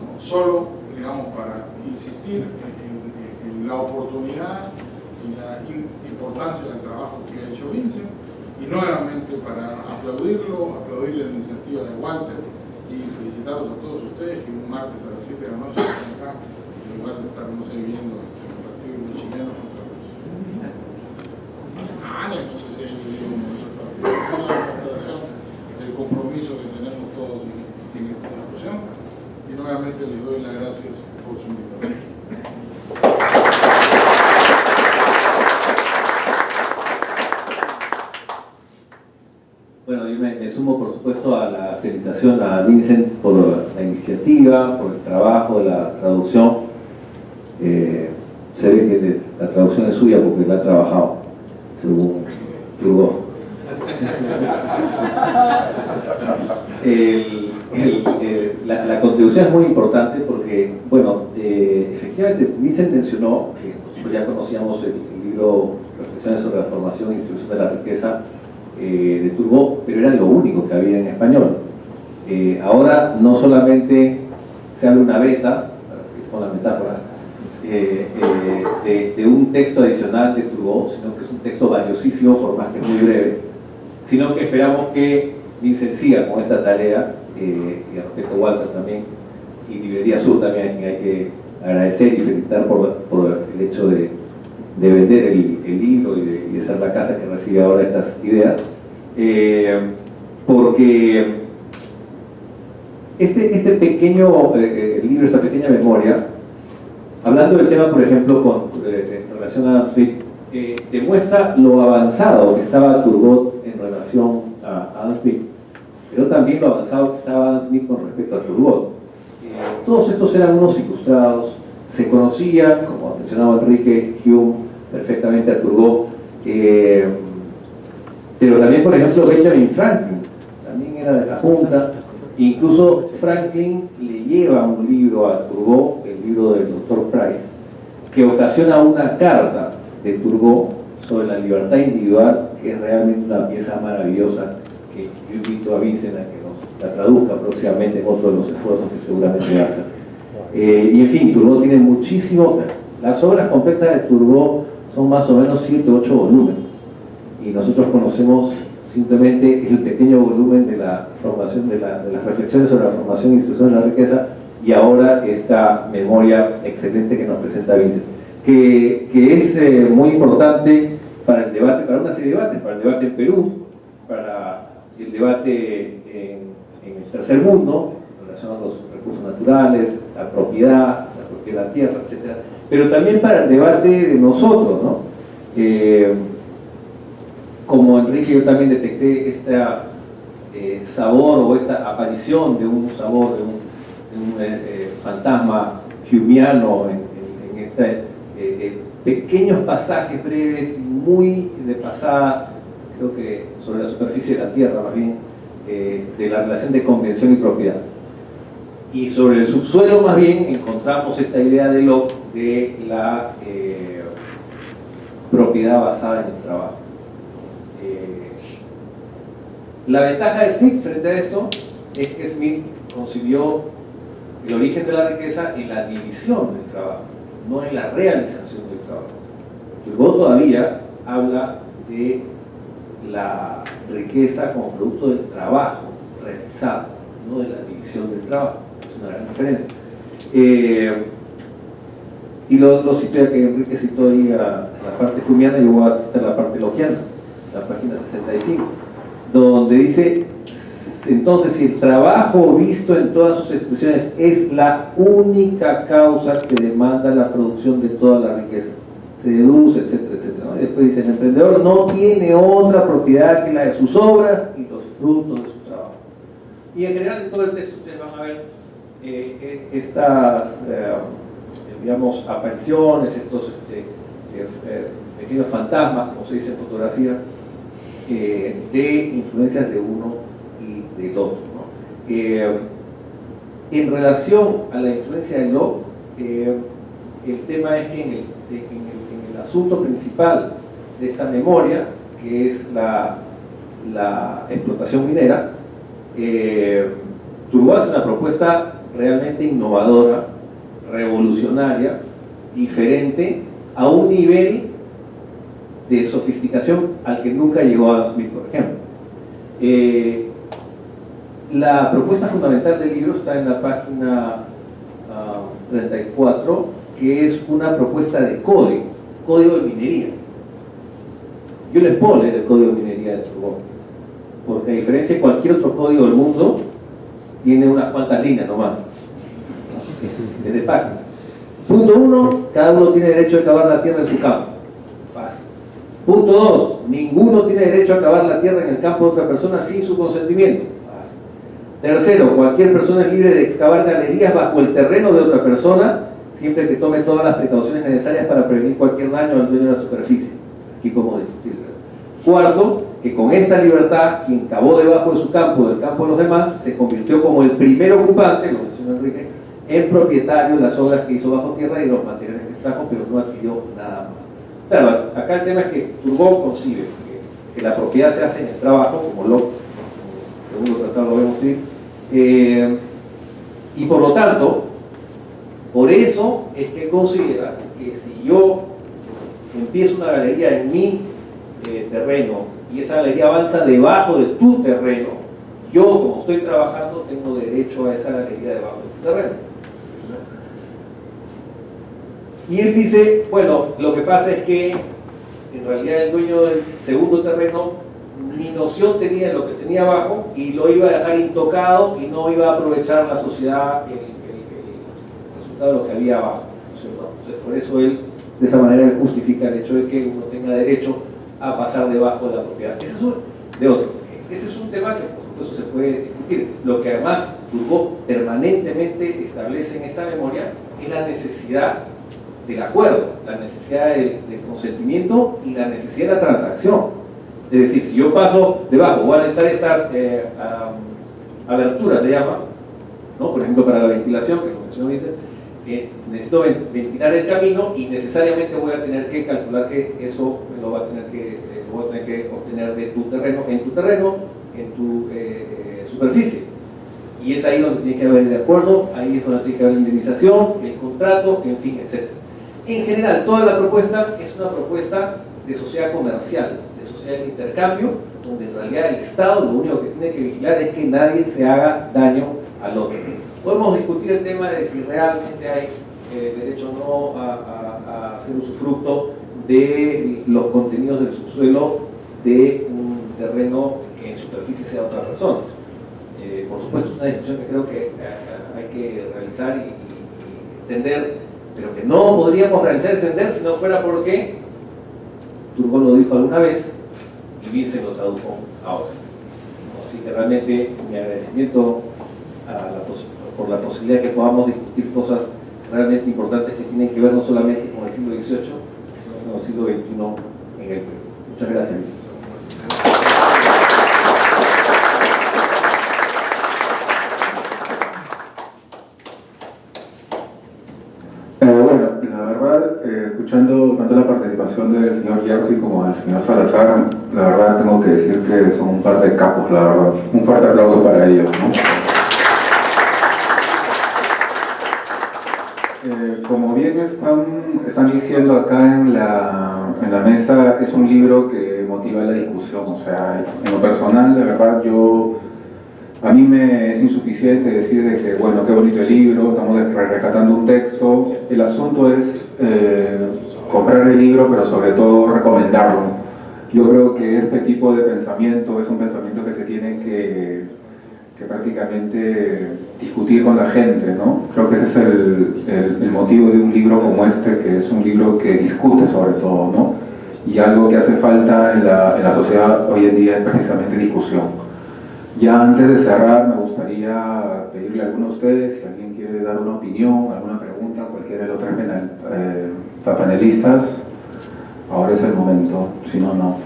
¿no? Solo, digamos, para insistir en la oportunidad y la importancia del trabajo que ha hecho Vincent, y nuevamente para aplaudirle la iniciativa de Walter y felicitarlos a todos ustedes que un martes a las 7 de la noche están acá, en lugar de estar, no sé, viendo el partido de los chilenos contra los alemanes, no sé si hay uno de esos partidos. Es una demostración del compromiso que tenemos todos en esta discusión, y nuevamente les doy las gracias por su invitación. Bueno, yo me sumo por supuesto a la felicitación a Vincent por la iniciativa, por el trabajo de la traducción. Se ve que la traducción es suya porque la ha trabajado, según Turgot. La contribución es muy importante porque, bueno, efectivamente Vincent mencionó que nosotros ya conocíamos el libro Reflexiones sobre la formación y distribución de la riqueza de Turgot, pero era lo único que había en español. Ahora no solamente se abre una beta, para seguir con la metáfora, de un texto adicional de Turgot, sino que es un texto valiosísimo, por más que es muy breve, sino que esperamos que Vincent siga con esta tarea, y al respecto Walter también, y Librería Sur también, a quien hay que agradecer y felicitar por el hecho de vender el libro y de ser la casa que recibe ahora estas ideas, porque este pequeño libro, esta pequeña memoria, hablando del tema, por ejemplo, en relación a Adam Smith, demuestra lo avanzado que estaba Turgot en relación a Adam Smith, pero también lo avanzado que estaba Adam Smith con respecto a Turgot. Todos estos eran unos ilustrados, se conocían, como mencionaba Enrique, Hume perfectamente a Turgot, pero también, por ejemplo, Benjamin Franklin, también era de la Junta. Incluso Franklin le lleva un libro a Turgot, el libro del Dr. Price, que ocasiona una carta de Turgot sobre la libertad individual, que es realmente una pieza maravillosa, que yo invito a Vincent a que nos la traduzca próximamente en otro de los esfuerzos que seguramente va a hacer. Y en fin, Turgot tiene muchísimo. Las obras completas de Turgot son más o menos 7 u 8 volúmenes, y nosotros conocemos simplemente el pequeño volumen de la formación, de las reflexiones sobre la formación y distribución de la riqueza, y ahora esta memoria excelente que nos presenta Vincent, que es muy importante para el debate, para una serie de debates, para el debate en Perú, para el debate en el tercer mundo, en relación a los recursos naturales, la propiedad de la tierra, etc. Pero también para el debate de nosotros, ¿no? Como Enrique, yo también detecté este sabor o esta aparición de un sabor, de un fantasma humeano en este pequeños pasajes breves y muy de pasada, creo que sobre la superficie de la tierra más bien, de la relación de convención y propiedad. Y sobre el subsuelo más bien encontramos esta idea de Locke de la propiedad basada en el trabajo. La ventaja de Smith frente a esto es que Smith concibió el origen de la riqueza en la división del trabajo, no en la realización del trabajo. Turgot todavía habla de la riqueza como producto del trabajo realizado, no de la división del trabajo. Es una gran diferencia. Y lo cito, ya que Enrique citó ahí a la parte juliana, yo voy a citar la parte lockiana, la página 65, donde dice: entonces, si el trabajo visto en todas sus expresiones es la única causa que demanda la producción de toda la riqueza, se deduce, etcétera, etcétera, ¿no? Y después dice: el emprendedor no tiene otra propiedad que la de sus obras y los frutos de su trabajo. Y en general, en todo el texto ustedes van a ver estas digamos, apariciones, estos pequeños fantasmas, como se dice en fotografía, de influencias de uno y del otro, ¿no? En relación a la influencia de Locke, el tema es que en el asunto principal de esta memoria, que es la explotación minera, Turgot hace una propuesta realmente innovadora, revolucionaria, diferente, a un nivel de sofisticación al que nunca llegó Adam Smith, por ejemplo. La propuesta fundamental del libro está en la página 34, que es una propuesta de código de minería. Yo les puedo leer el código de minería de Turgot, porque a diferencia de cualquier otro código del mundo, tiene unas cuantas líneas nomás, desde página. Punto 1, cada uno tiene derecho a cavar la tierra en su campo. Fácil. Punto 2, ninguno tiene derecho a cavar la tierra en el campo de otra persona sin su consentimiento. Fácil. Tercero, cualquier persona es libre de excavar galerías bajo el terreno de otra persona, siempre que tome todas las precauciones necesarias para prevenir cualquier daño al dueño de la superficie. Aquí podemos discutir. Cuarto, que con esta libertad, quien cavó debajo de su campo, del campo de los demás, se convirtió como el primer ocupante, lo mencionó Enrique, el propietario de las obras que hizo bajo tierra y de los materiales que extrajo, pero no adquirió nada más. Claro, acá el tema es que Turgot concibe que la propiedad se hace en el trabajo, como Locke, como segundo tratado lo vemos decir, y por lo tanto, por eso es que él considera que si yo empiezo una galería en mi terreno y esa galería avanza debajo de tu terreno, yo, como estoy trabajando, tengo derecho a esa galería debajo de tu terreno. Y él dice, bueno, lo que pasa es que en realidad el dueño del segundo terreno ni noción tenía de lo que tenía abajo y lo iba a dejar intocado y no iba a aprovechar la sociedad el resultado de lo que había abajo, ¿no es cierto? Entonces, por eso él, de esa manera, él justifica el hecho de que uno tenga derecho a pasar debajo de la propiedad. Ese es un tema que por supuesto se puede discutir. Lo que además Turgot permanentemente establece en esta memoria es la necesidad del acuerdo, la necesidad del consentimiento y la necesidad de la transacción. Es decir, si yo paso debajo, voy a alentar estas aberturas, le llaman, ¿no? Por ejemplo, para la ventilación, que lo mencionó Vicente, necesito ventilar el camino y necesariamente voy a tener que calcular que eso lo voy a tener que obtener de tu terreno, en tu superficie. Y es ahí donde tiene que haber el acuerdo, ahí es donde tiene que haber la indemnización, el contrato, en fin, etc. En general, toda la propuesta es una propuesta de sociedad comercial, de sociedad de intercambio, donde en realidad el Estado lo único que tiene que vigilar es que nadie se haga daño al otro. Podemos discutir el tema de si realmente hay derecho o no a hacer usufructo de los contenidos del subsuelo de un terreno que en superficie sea otra persona. Por supuesto, es una discusión que creo que hay que realizar y extender, pero que no podríamos realizar y extender si no fuera porque Turgot lo dijo alguna vez y Vincent lo tradujo ahora. Así que realmente mi agradecimiento por la posibilidad de que podamos discutir cosas realmente importantes que tienen que ver no solamente con el siglo XVIII, sino con el siglo XXI en el Perú. Muchas gracias, Vincent. Bueno, la verdad, escuchando tanto la participación del señor Jerzy como del señor Salazar, la verdad tengo que decir que son un par de capos, la verdad. Un fuerte aplauso para ellos, ¿no? como bien están diciendo acá en la mesa, es un libro que motiva la discusión. O sea, en lo personal, de verdad, a mí me es insuficiente decir de que, bueno, qué bonito el libro, estamos rescatando un texto. El asunto es comprar el libro, pero sobre todo recomendarlo. Yo creo que este tipo de pensamiento es un pensamiento que se tiene que prácticamente discutir con la gente, ¿no? Creo que ese es el motivo de un libro como este, que es un libro que discute sobre todo, ¿no? Y algo que hace falta en la sociedad hoy en día es precisamente discusión. Ya antes de cerrar, me gustaría pedirle a alguno de ustedes, si alguien quiere dar una opinión, alguna pregunta, cualquiera de los tres panelistas, ahora es el momento, si no, no.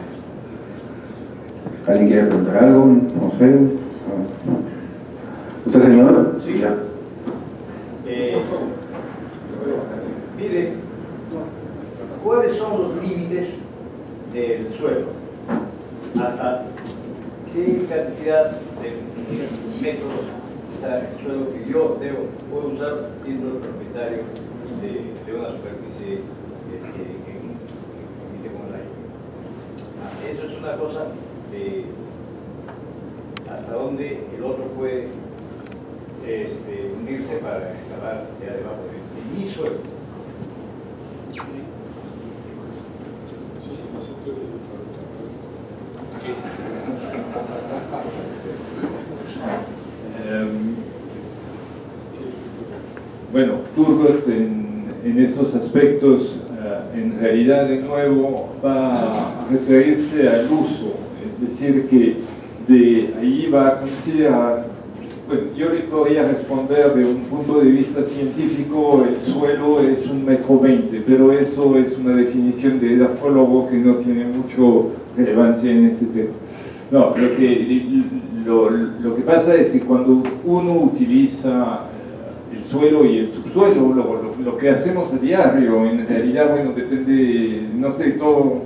¿Alguien quiere preguntar algo? No sé. ¿Usted, señor? Sí. Ya. Mire, ¿cuáles son los límites del suelo? ¿Hasta qué cantidad de metros está el suelo que yo puedo usar siendo el propietario de una superficie que emite con el aire? Eso es una cosa de hasta dónde el otro puede unirse para excavar ya debajo de mi suelo. Bueno, Turgot en esos aspectos, en realidad de nuevo va a referirse al uso, es decir, que de ahí va a considerar, bueno, yo le podría responder de un punto de vista científico, el suelo es 1,20 metros, pero eso es una definición de edafólogo que no tiene mucha relevancia en este tema. No, lo que pasa es que cuando uno utiliza el suelo y el subsuelo, lo que hacemos a diario, en realidad, bueno, depende, no sé,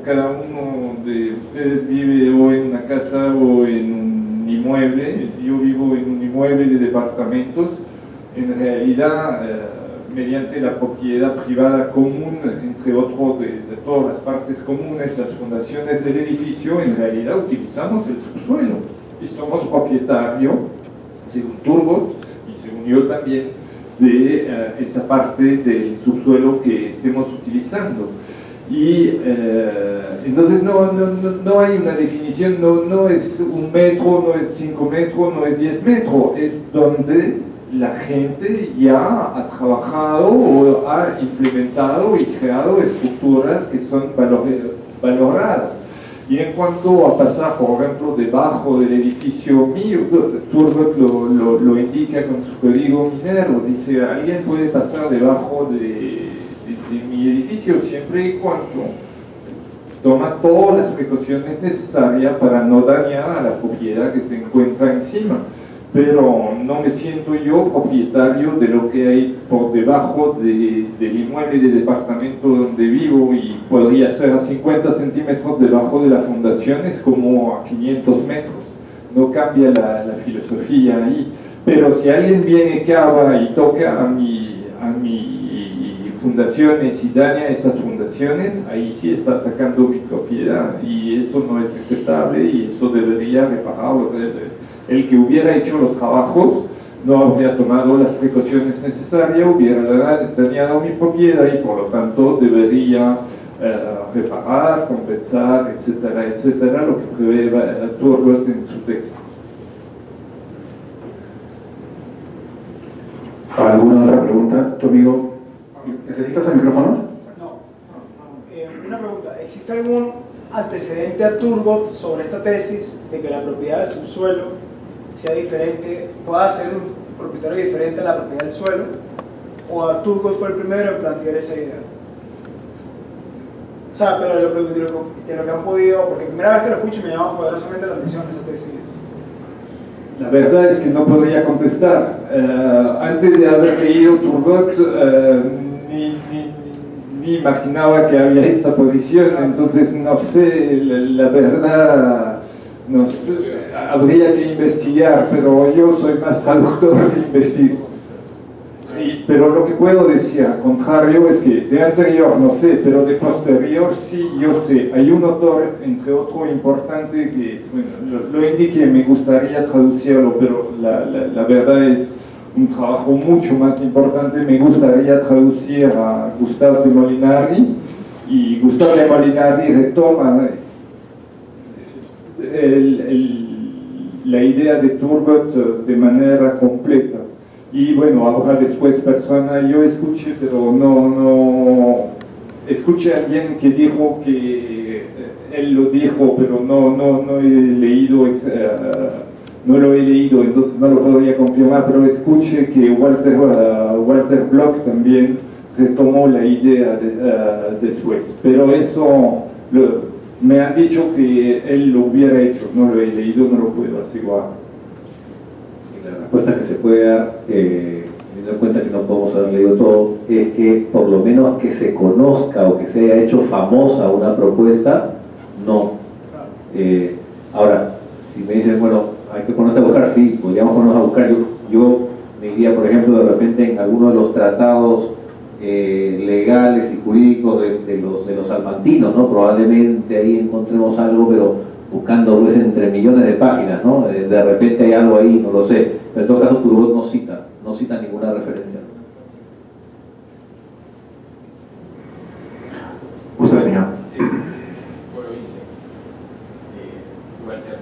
cada uno de ustedes vive o en una casa o en un inmueble. Yo vivo en un inmueble de departamentos, en realidad, mediante la propiedad privada común, entre otros de todas las partes comunes, las fundaciones del edificio, en realidad utilizamos el subsuelo y somos propietarios, según Turgot y según yo también, de esa parte del subsuelo que estemos utilizando. Y entonces no hay una definición, no es 1 metro, no es 5 metros, no es 10 metros, es donde la gente ya ha trabajado o ha implementado y creado estructuras que son valoradas. Y en cuanto a pasar, por ejemplo, debajo del edificio mío, Turgot lo indica con su código minero, dice, alguien puede pasar debajo de mi edificio siempre y cuando toma todas las precauciones necesarias para no dañar a la propiedad que se encuentra encima. Pero no me siento yo propietario de lo que hay por debajo del inmueble de departamento donde vivo, y podría ser a 50 centímetros debajo de las fundaciones como a 500 metros. No cambia la filosofía ahí. Pero si alguien viene, cava y toca a mi fundaciones y daña esas fundaciones, ahí sí está atacando mi propiedad, y eso no es aceptable y eso debería repararlo. El que hubiera hecho los trabajos no habría tomado las precauciones necesarias, hubiera dañado mi propiedad y por lo tanto debería reparar, compensar, etcétera, etcétera, lo que prevé Turgot en su texto. ¿Alguna otra pregunta, tu amigo? ¿Necesitas el micrófono? No. Una pregunta, ¿existe algún antecedente a Turgot sobre esta tesis de que la propiedad del subsuelo sea diferente, pueda ser un propietario diferente a la propiedad del suelo? ¿O a Turgot fue el primero en plantear esa idea? O sea, pero de lo que han podido, porque primera vez que lo escucho me llama poderosamente la atención esa tesis. La verdad es que no podría contestar. Antes de haber leído Turgot, ni imaginaba que había esta posición, entonces no sé, la verdad, no sé, habría que investigar, pero yo soy más traductor que investigo. Y Pero lo que puedo decir, al contrario, es que de anterior no sé, pero de posterior sí, yo sé. Hay un autor, entre otros, importante que, bueno, lo indiqué, me gustaría traducirlo, pero la verdad es un trabajo mucho más importante. Me gustaría traducir a Gustave de Molinari, y Gustave de Molinari retoma la idea de Turgot de manera completa. Y bueno, ahora después persona, yo escuché, pero no escuché a alguien que dijo que él lo dijo, pero no he leído, no lo he leído, entonces no lo podría confirmar, pero escuché que Walter Block también retomó la idea después. Pero eso me han dicho que él lo hubiera hecho, no lo he leído, no lo puedo asegurar. La respuesta que se puede dar, teniendo en cuenta que no podemos haber leído todo, es que por lo menos que se conozca o que se haya hecho famosa una propuesta, no. Ahora, si me dicen, bueno, hay que ponerse a buscar, sí, podríamos ponernos a buscar. Yo me iría, por ejemplo, de repente en alguno de los tratados legales y jurídicos de los salmantinos, ¿no? Probablemente ahí encontremos algo, pero buscando pues, entre millones de páginas, ¿no? De repente hay algo ahí, no lo sé. Pero en todo caso, Turgot no cita ninguna referencia. ¿Usted, señor? Sí. Bueno, dice, Walter,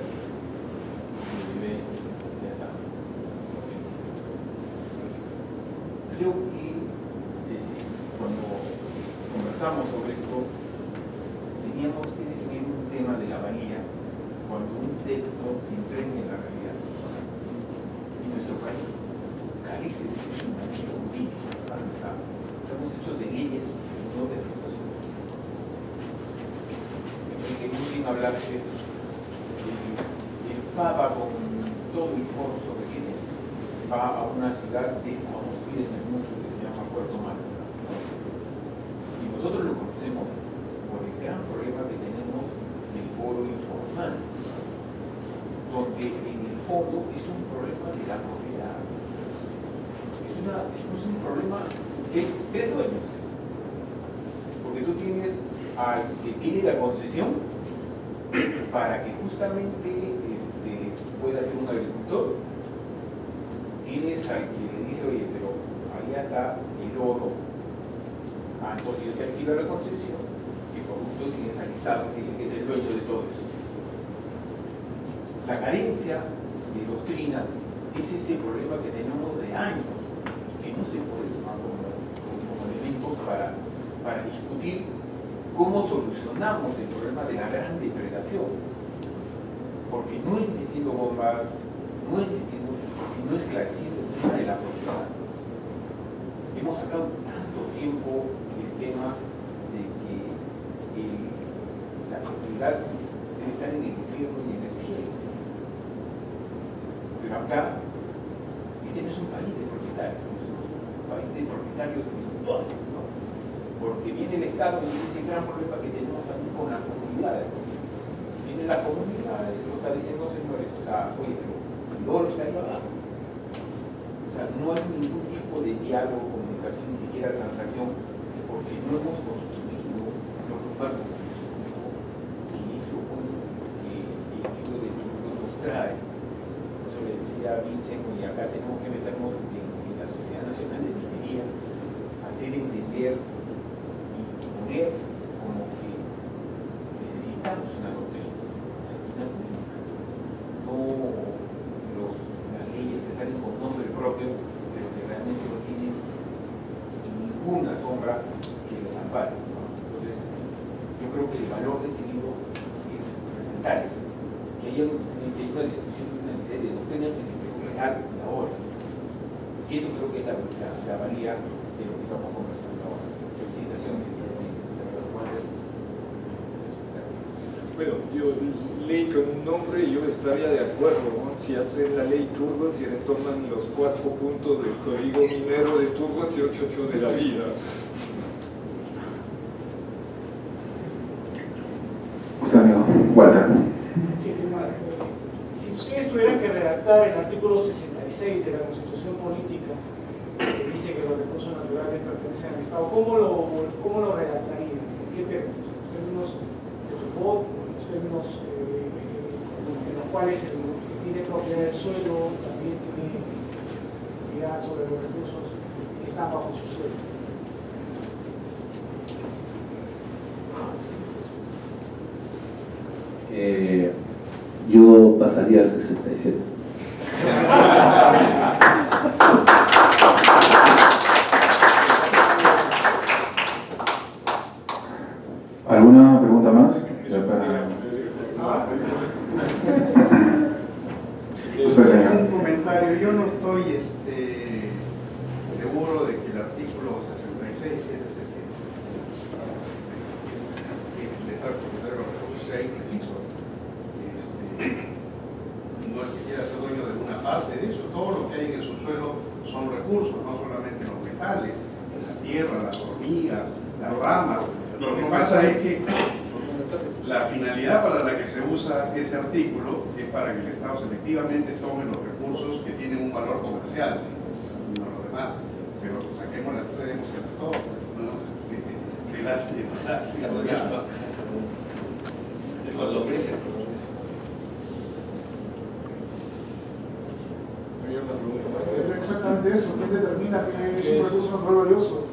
creo que cuando conversamos sobre esto, teníamos que definir un tema de la valía cuando un texto se impregne en la realidad. Y nuestro país carece de ese fundamento jurídico. Estamos hechos de leyes, no de reputación. Que sin hablar es el Papa con todo el corso que tiene va a una ciudad desconocida en el mundo que se llama Puerto Madero. Y nosotros lo conocemos por el gran problema que tenemos del foro informal, donde en el fondo es un problema de la propiedad. Es un problema de tres dueños. Porque tú tienes al que tiene la concesión para que justamente pueda ser un agricultor. Tienes al que le dice, oye, pero ahí está el oro. Entonces yo te alquilo la concesión, y por gusto tienes al Estado, que dice que es el dueño de todo eso. La carencia de doctrina es ese problema que tenemos de años, que no se puede tomar como elementos para discutir cómo solucionamos el problema de la gran depredación. Porque no es metiendo bombas, no es metiendo, sino esclareciendo el tema de la propiedad. Hemos sacado tanto tiempo el tema de que la propiedad debe estar en el infierno y en el cielo. Pero acá, este no es un país de propietarios, somos un país de propietarios virtuales, ¿no? Porque viene el Estado y dice el gran problema que tenemos también con las comunidades. Vienen las comunidades, o sea, dicen, no señores, o sea, oye, pero el oro está ahí abajo. O sea, no hay ningún tipo de diálogo, comunicación, ni siquiera transacción, porque no hemos construido los lugares que es lo que el libro de Turgot nos trae. Por eso le decía a Vincent, y acá tenemos que meternos en la Sociedad Nacional de Minería, hacer entender y poner como que necesitamos una doctrina, no las leyes que salen con nombre propio, pero que realmente no tienen ninguna sombra que los ampare, ¿no? Entonces, yo creo que el valor de este libro es presentar eso, que haya una discusión de una necesidad de doctrina que se real y ahora. Y eso creo que es la valía de lo que estamos conversando ahora. Felicitaciones. Bueno, yo leí con un nombre y yo estaría de acuerdo, ¿no? Si hacen la ley Turgot y retoman los 4 puntos del código minero de Turgot y 8 de la vida. Usted, amigo Walter. Sí, si ustedes tuvieran que redactar el artículo 66 de la Constitución Política, dice que los recursos naturales pertenecen al Estado. ¿Cómo lo redactaría? ¿En qué términos? ¿En términos de Turgot? ¿En los términos en los cuales el que tiene propiedad del suelo también tiene propiedad sobre los recursos que están bajo su suelo? Yo pasaría al 67. ¿Alguna pregunta más? Usted, señor. Un comentario. Yo no estoy seguro de que el artículo 66, ese es el que está propietario de los recursos, sea impreciso. No es que quiera ser dueño de una parte de eso. Todo lo que hay en el subsuelo son recursos, no solamente los metales, la tierra, las hormigas, las ramas. Lo que pasa es que la finalidad para la que se usa ese artículo es para que el Estado selectivamente tome los recursos que tienen un valor comercial, no los demás. Pero saquemos la tenemos que todo, ¿no? Es exactamente eso. ¿Quién determina que es un recurso natural valioso?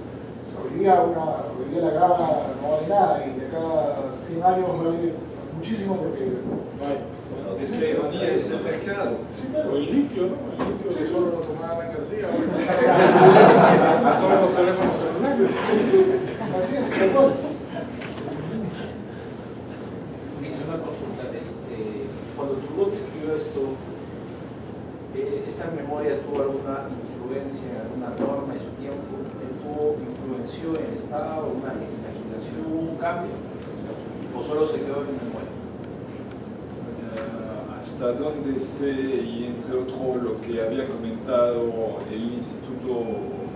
Hoy día la grava no vale nada y de cada 100 años vale muchísimo porque no hay. Es la ironía, es el mercado. Sí, claro, el litio, ¿no? El litio sí, solo lo tomaba la García. A todos los teléfonos celulares. Así es, tal cual. Una consulta. Cuando Turgot escribió esto, ¿esta memoria tuvo alguna influencia en alguna norma en su tiempo? ¿Influenció en el Estado, una legislación, hubo un cambio? ¿O solo se quedó en memoria? Hasta donde sé, y entre otros lo que había comentado el instituto,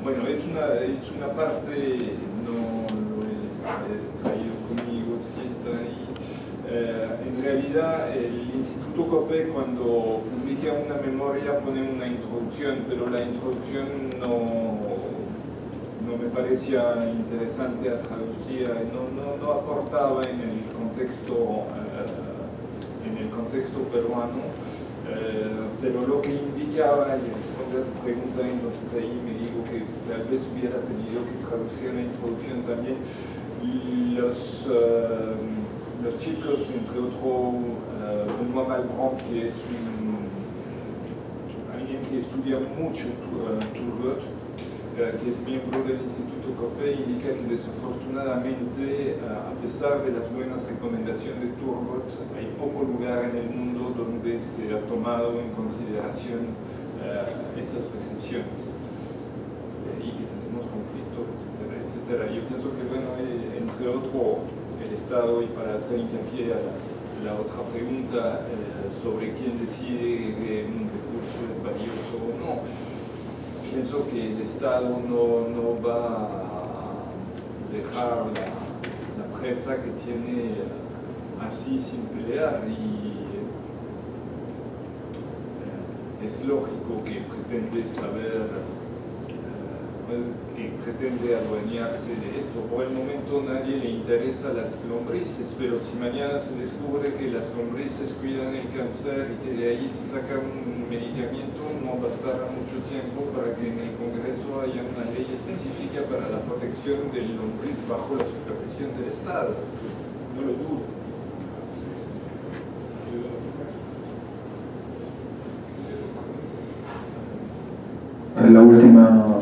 bueno, es una parte, no lo he traído conmigo, si está ahí. En realidad el Instituto Copé cuando publica una memoria pone una introducción, pero la introducción no me parecía interesante a traducir, no aportaba en el contexto peruano, pero lo que indicaba, y responde a tu pregunta, entonces ahí me digo que tal vez hubiera tenido que traducir la introducción también. Los chicos, entre otros, Benoît Malbrand, que es alguien que estudia mucho Turgot, que es miembro del Instituto Copé, indica que desafortunadamente, a pesar de las buenas recomendaciones de Turgot, hay poco lugar en el mundo donde se ha tomado en consideración esas percepciones. De ahí que tenemos conflictos, etcétera, etcétera. Yo pienso que, bueno, entre otros, el Estado, y para hacer hincapié a la otra pregunta sobre quién decide que un recurso es valioso o no, pienso que el Estado no va a dejar la presa que tiene así sin pelear, y es lógico que pretende que pretende adueñarse de eso. Por el momento nadie le interesa las lombrices, pero si mañana se descubre que las lombrices cuidan el cáncer y que de ahí se saca un medicamento, no bastará mucho tiempo para que en el Congreso haya una ley específica para la protección del lombriz bajo la supervisión del Estado. No lo dudo. La última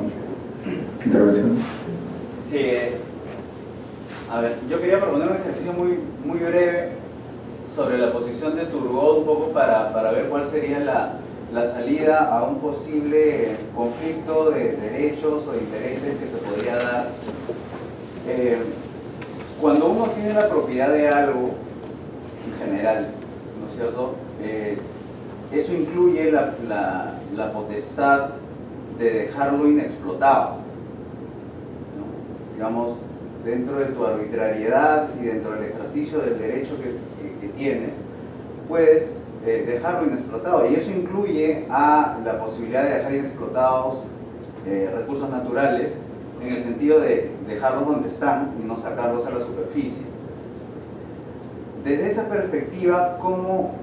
intervención. Sí, a ver, yo quería proponer un ejercicio muy breve sobre la posición de Turgot, un poco para ver cuál sería la salida a un posible conflicto de derechos o intereses que se podría dar. Cuando uno tiene la propiedad de algo, en general, ¿no es cierto? Eso incluye la potestad de dejarlo inexplotado, ¿no? Digamos, dentro de tu arbitrariedad y dentro del ejercicio del derecho que tienes, puedes dejarlo inexplotado, y eso incluye a la posibilidad de dejar inexplotados recursos naturales, en el sentido de dejarlos donde están y no sacarlos a la superficie. Desde esa perspectiva, ¿cómo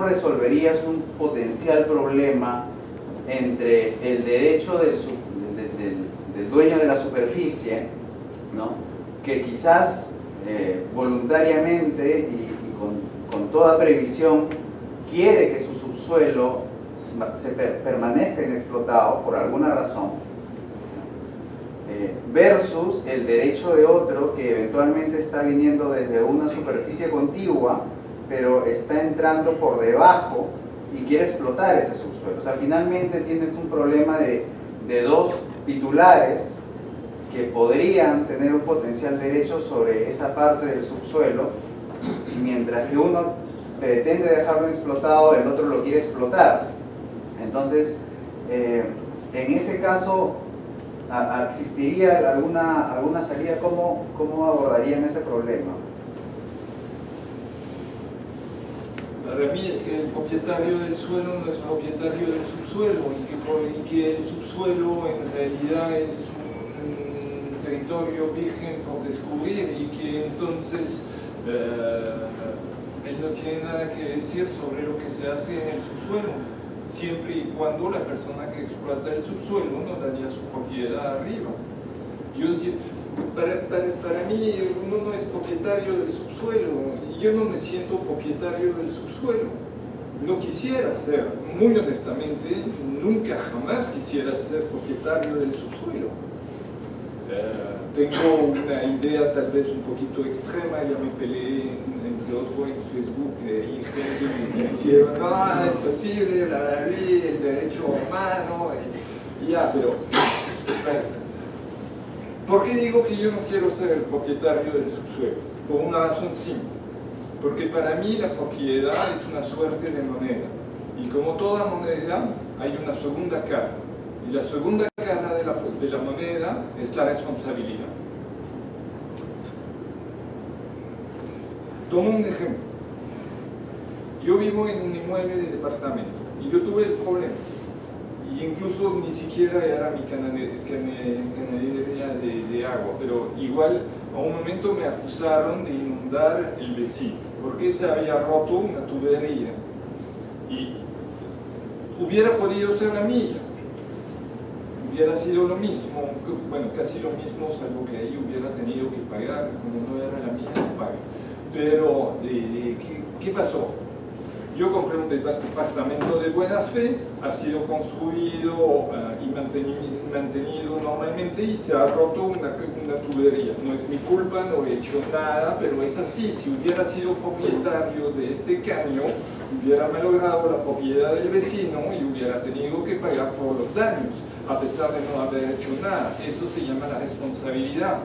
resolverías un potencial problema entre el derecho del dueño de la superficie, ¿no?, que quizás voluntariamente y con toda previsión quiere que su subsuelo permanezca inexplotado por alguna razón, versus el derecho de otro que eventualmente está viniendo desde una superficie contigua, pero está entrando por debajo y quiere explotar ese subsuelo? O sea, finalmente tienes un problema de dos titulares que podrían tener un potencial derecho sobre esa parte del subsuelo, mientras que uno pretende dejarlo explotado, el otro lo quiere explotar. Entonces, en ese caso, ¿existiría alguna salida? ¿Cómo abordarían ese problema? Para mí es que el propietario del suelo no es propietario del subsuelo y que el subsuelo en realidad es un territorio virgen por descubrir y que entonces él no tiene nada que decir sobre lo que se hace en el subsuelo, siempre y cuando la persona que explota el subsuelo no daña su propiedad arriba. Para mí uno no es propietario del subsuelo y yo no me siento propietario del subsuelo. No quisiera ser, muy honestamente, nunca jamás quisiera ser propietario del subsuelo. Tengo una idea tal vez un poquito extrema, ya me peleé entre otros en Facebook y gente me dijeron, no, es posible, la ley, el derecho humano, y ya, pero ¿por qué digo que yo no quiero ser el propietario del subsuelo? Por una razón simple. Porque para mí la propiedad es una suerte de moneda. Y como toda moneda, hay una segunda cara. Y la segunda cara de la moneda es la responsabilidad. Tomo un ejemplo. Yo vivo en un inmueble de departamento y yo tuve el problema. Y incluso ni siquiera era mi canalería de agua, pero igual a un momento me acusaron de inundar el vecino, porque se había roto una tubería. Y hubiera podido ser la mía, hubiera sido lo mismo, bueno, casi lo mismo, salvo que ahí hubiera tenido que pagar, como no era la mía, no paga. Pero, ¿qué pasó? Yo compré un departamento de buena fe, ha sido construido y mantenido normalmente y se ha roto una tubería. No es mi culpa, no he hecho nada, pero es así. Si hubiera sido propietario de este caño, hubiera malogrado la propiedad del vecino y hubiera tenido que pagar por los daños, a pesar de no haber hecho nada. Eso se llama la responsabilidad.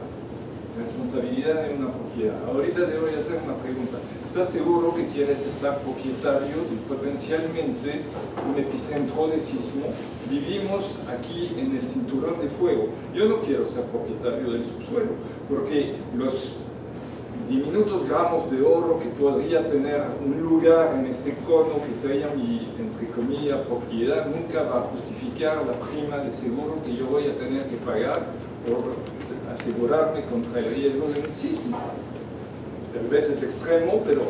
Responsabilidad de una propiedad. Ahorita te voy a hacer una pregunta. ¿Estás seguro que quieres estar propietario de potencialmente un epicentro de sismo? Vivimos aquí en el cinturón de fuego. Yo no quiero ser propietario del subsuelo, porque los diminutos gramos de oro que podría tener un lugar en este cono que sería mi, entre comillas, propiedad, nunca va a justificar la prima de seguro que yo voy a tener que pagar por asegurarme contra el riesgo de un sismo. Tal vez es extremo, pero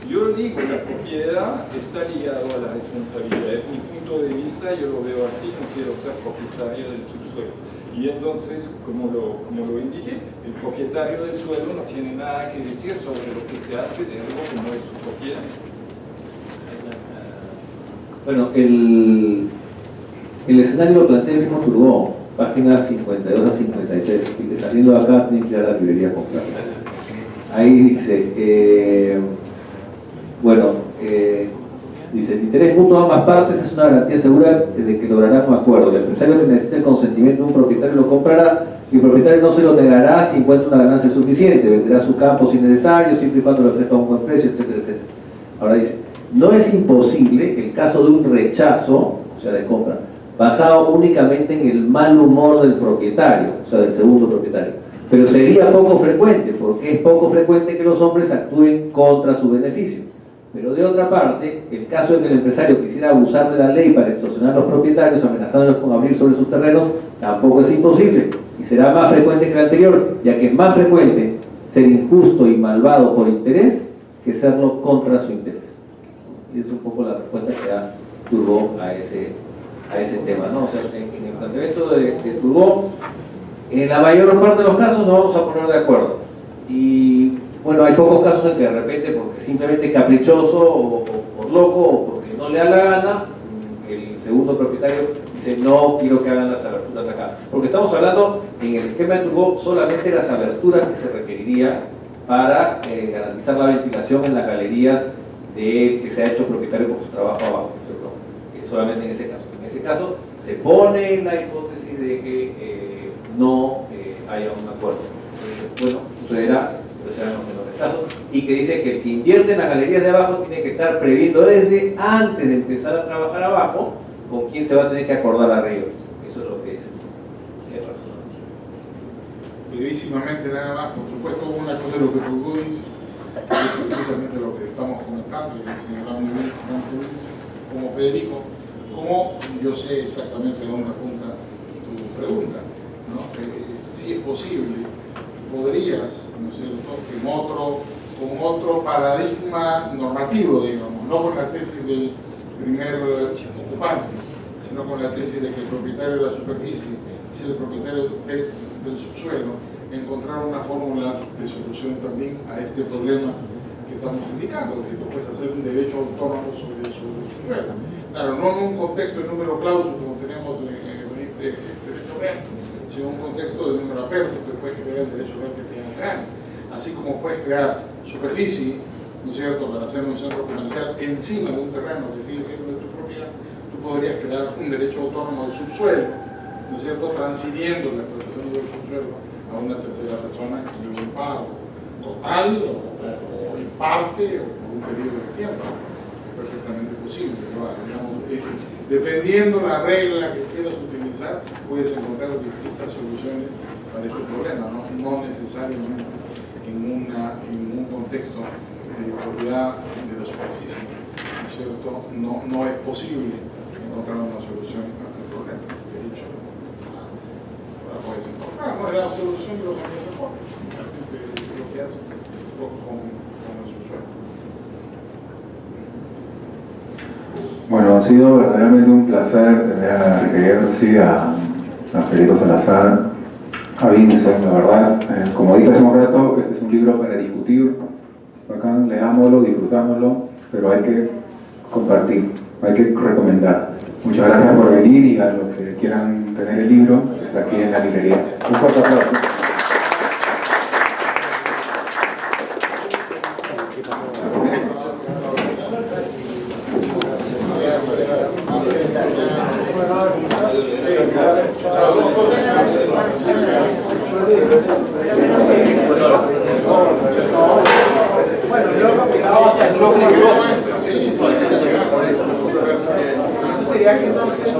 yo digo, la propiedad está ligada a la responsabilidad. Es mi punto de vista, yo lo veo así, no quiero ser propietario del subsuelo. Y entonces, como lo indiqué, el propietario del suelo no tiene nada que decir sobre lo que se hace de algo que no es su propiedad. Bueno, el escenario lo plantea el mismo Turgot, páginas 52 a 53, así que saliendo de acá tienen que ir a la librería a comprar. Ahí dice, dice, el interés mutuo de ambas partes es una garantía segura de que lograrán un acuerdo. El empresario que necesite el consentimiento de un propietario lo comprará y el propietario no se lo negará si encuentra una ganancia suficiente, venderá su campo si necesario, siempre y cuando le ofrezca un buen precio, etcétera, etcétera. Ahora dice, no es imposible el caso de un rechazo, o sea, de compra, basado únicamente en el mal humor del propietario, o sea, del segundo propietario. Pero sería poco frecuente, porque es poco frecuente que los hombres actúen contra su beneficio. Pero de otra parte, el caso de que el empresario quisiera abusar de la ley para extorsionar a los propietarios, amenazándolos con abrir sobre sus terrenos, tampoco es imposible y será más frecuente que el anterior, ya que es más frecuente ser injusto y malvado por interés que serlo contra su interés. Y es un poco la respuesta que da Turgot a ese tema, ¿no? O sea, en el planteamiento de Turgot, en la mayor parte de los casos nos vamos a poner de acuerdo. Y bueno, hay pocos casos en que de repente, porque simplemente caprichoso o por loco o porque no le da la gana, el segundo propietario dice no quiero que hagan las aberturas acá. Porque estamos hablando en el esquema de Turgot solamente de las aberturas que se requeriría para garantizar la ventilación en las galerías del que se ha hecho propietario con su trabajo abajo, ¿cierto? Solamente en ese caso. En ese caso se pone la hipótesis de que no haya un acuerdo. Bueno, sucederá, pero serán los menores casos, y que dice que el que invierte en las galerías de abajo tiene que estar previendo desde antes de empezar a trabajar abajo con quién se va a tener que acordar arriba. Eso es lo que dice. Qué razón. Brevísimamente nada más, por supuesto, una cosa de lo que Turgot dice, es precisamente lo que estamos comentando, y el señor como Federico, como yo sé exactamente dónde apunta tu pregunta, ¿no? Si es posible, podrías, ¿no es cierto?, con otro paradigma normativo, digamos, no con la tesis del primer ocupante, sino con la tesis de que el propietario de la superficie, si el propietario del subsuelo, encontrar una fórmula de solución también a este problema que estamos indicando, que tú puedes hacer un derecho autónomo sobre su subsuelo. Claro, no en un contexto de número clausus como tenemos en el derecho real, sino en un contexto de número aperto que puedes crear el derecho real que te da la gana. Así como puedes crear superficie, ¿no es cierto?, para hacer un centro comercial encima de un terreno que sigue siendo de tu propiedad, tú podrías crear un derecho autónomo del subsuelo, ¿no es cierto?, transfiriendo la explotación del subsuelo a una tercera persona que tiene un pago total o en parte o por un periodo de tiempo. Es perfectamente posible. Digamos, dependiendo la regla que quieras utilizar, puedes encontrar distintas soluciones para este problema, no necesariamente en un contexto de propiedad de la superficie, ¿no es cierto? No es posible encontrar una solución al problema. De hecho, la puedes encontrar, no es la solución de los años de fondo, lo que hace con el subsuelo. Bueno, ha sido verdaderamente un placer tener a Enrique Gersi, a Federico Salazar, a Vincent, la verdad. Como dije hace un rato, este es un libro para discutir. Bacán, leámoslo, disfrutámoslo, pero hay que compartir, hay que recomendar. Muchas gracias por venir y a los que quieran tener el libro, está aquí en la librería. Un fuerte aplauso. Eso sería que entonces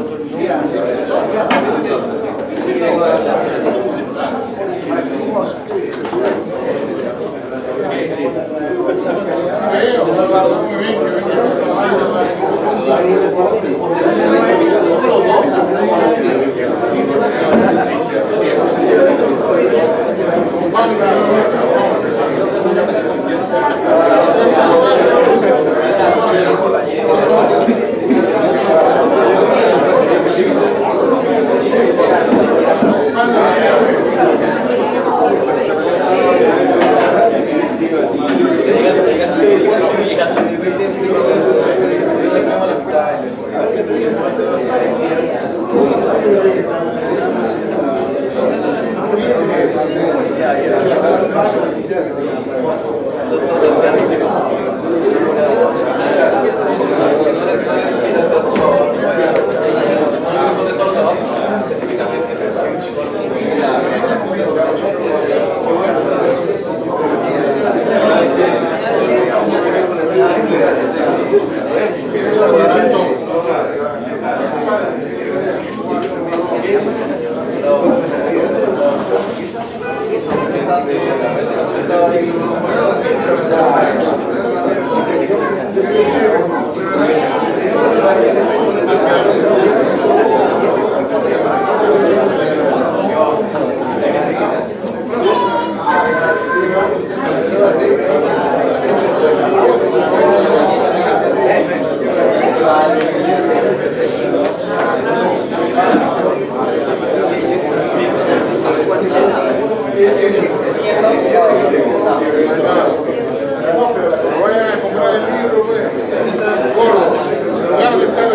Vayan a comprar el libro, pues. En lugar de estar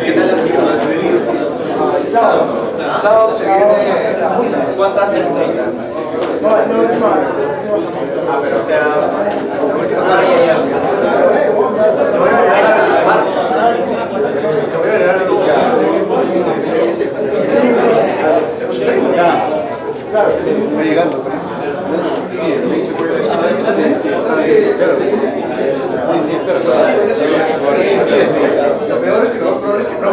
¿Qué tal las firmas? El sábado se viene. ¿Cuántas necesitan? Ah, pero o sea. Ya. Lo voy a agregar a la marcha. Lo voy a agregar a la ya. Claro, está llegando. Sí, el hecho sí, espera. Lo peor es que no, lo peor es que no.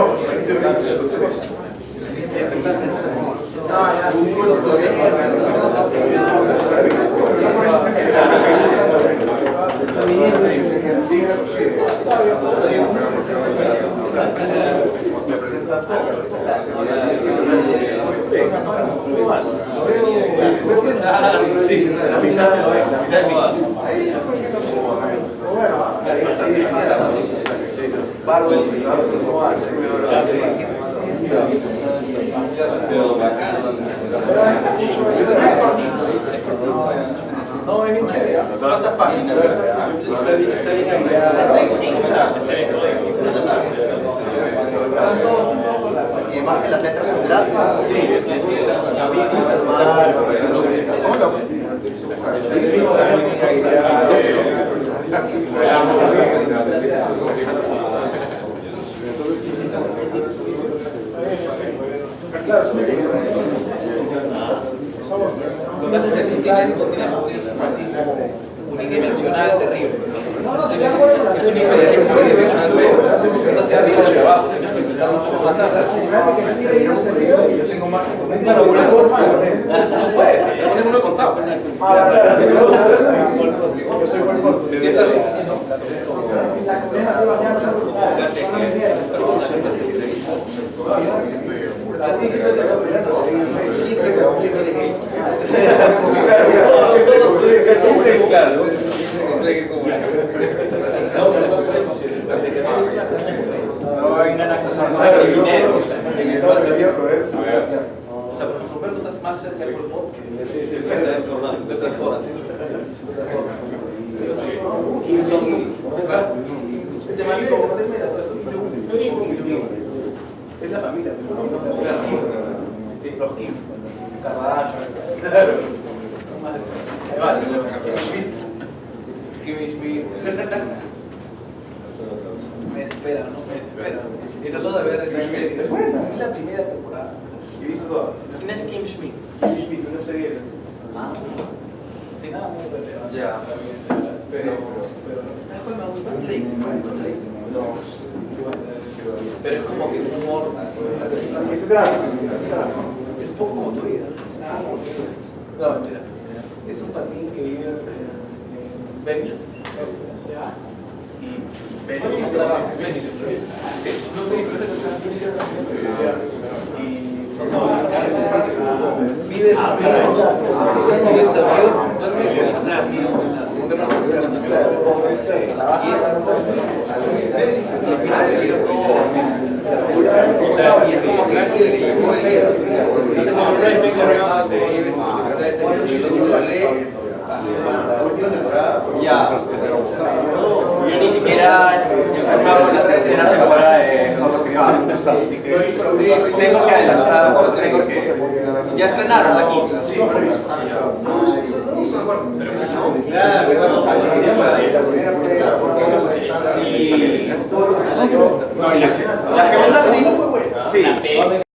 No, es bien chévere. ¿Cuántas páginas? Está bien ¿y marque las letras generales? Sí. Lo que hace es que tienes unidimensional terrible. Es un imperialismo unidimensional feo. Hacia arriba hacia abajo, tienes que empezar un poco más atrás. Yo tengo más. Claro, una forma. No puede, le pones uno costado. Yo soy buen. Siéntate. A ti siempre te No vengan a acusarnos de criminales. En el cual me viejo es. O sea, por ejemplo, Roberto estás más cerca del cuerpo. Sí, está informando. ¿Quiénes son? Te mando como es la familia. Los Kim. Kardashian. Vale. Kim Smith. Me desespera, ¿no? Me desespera. Y trato de ver esa serie. Es buena. Es la primera temporada. He visto todas. ¿Quién es Kim Schmidt? Kim Schmidt, una serie. Ah. Sin nada muy relevante. Ya. Pero ¿sabes cuál me gusta? Blake. No. Pero es como que un humor. ¿Qué se trata? Es un poco como tu vida. No, mentira. Es un patín que vive en Venice. Y Venice trabaja en Venice. No sé, y vive su vida. Vive esta vida. Y es al final del libro o sea, y es como Franklin le llegó el día. Es como Brian McGregor lo lee la última temporada. Ya. Yo ni siquiera he empezado con la tercera temporada de House of Cards. Sí, tengo que adelantar. Ya estrenaron la quinta. Sí, claro, sí. La segunda sí. Sí.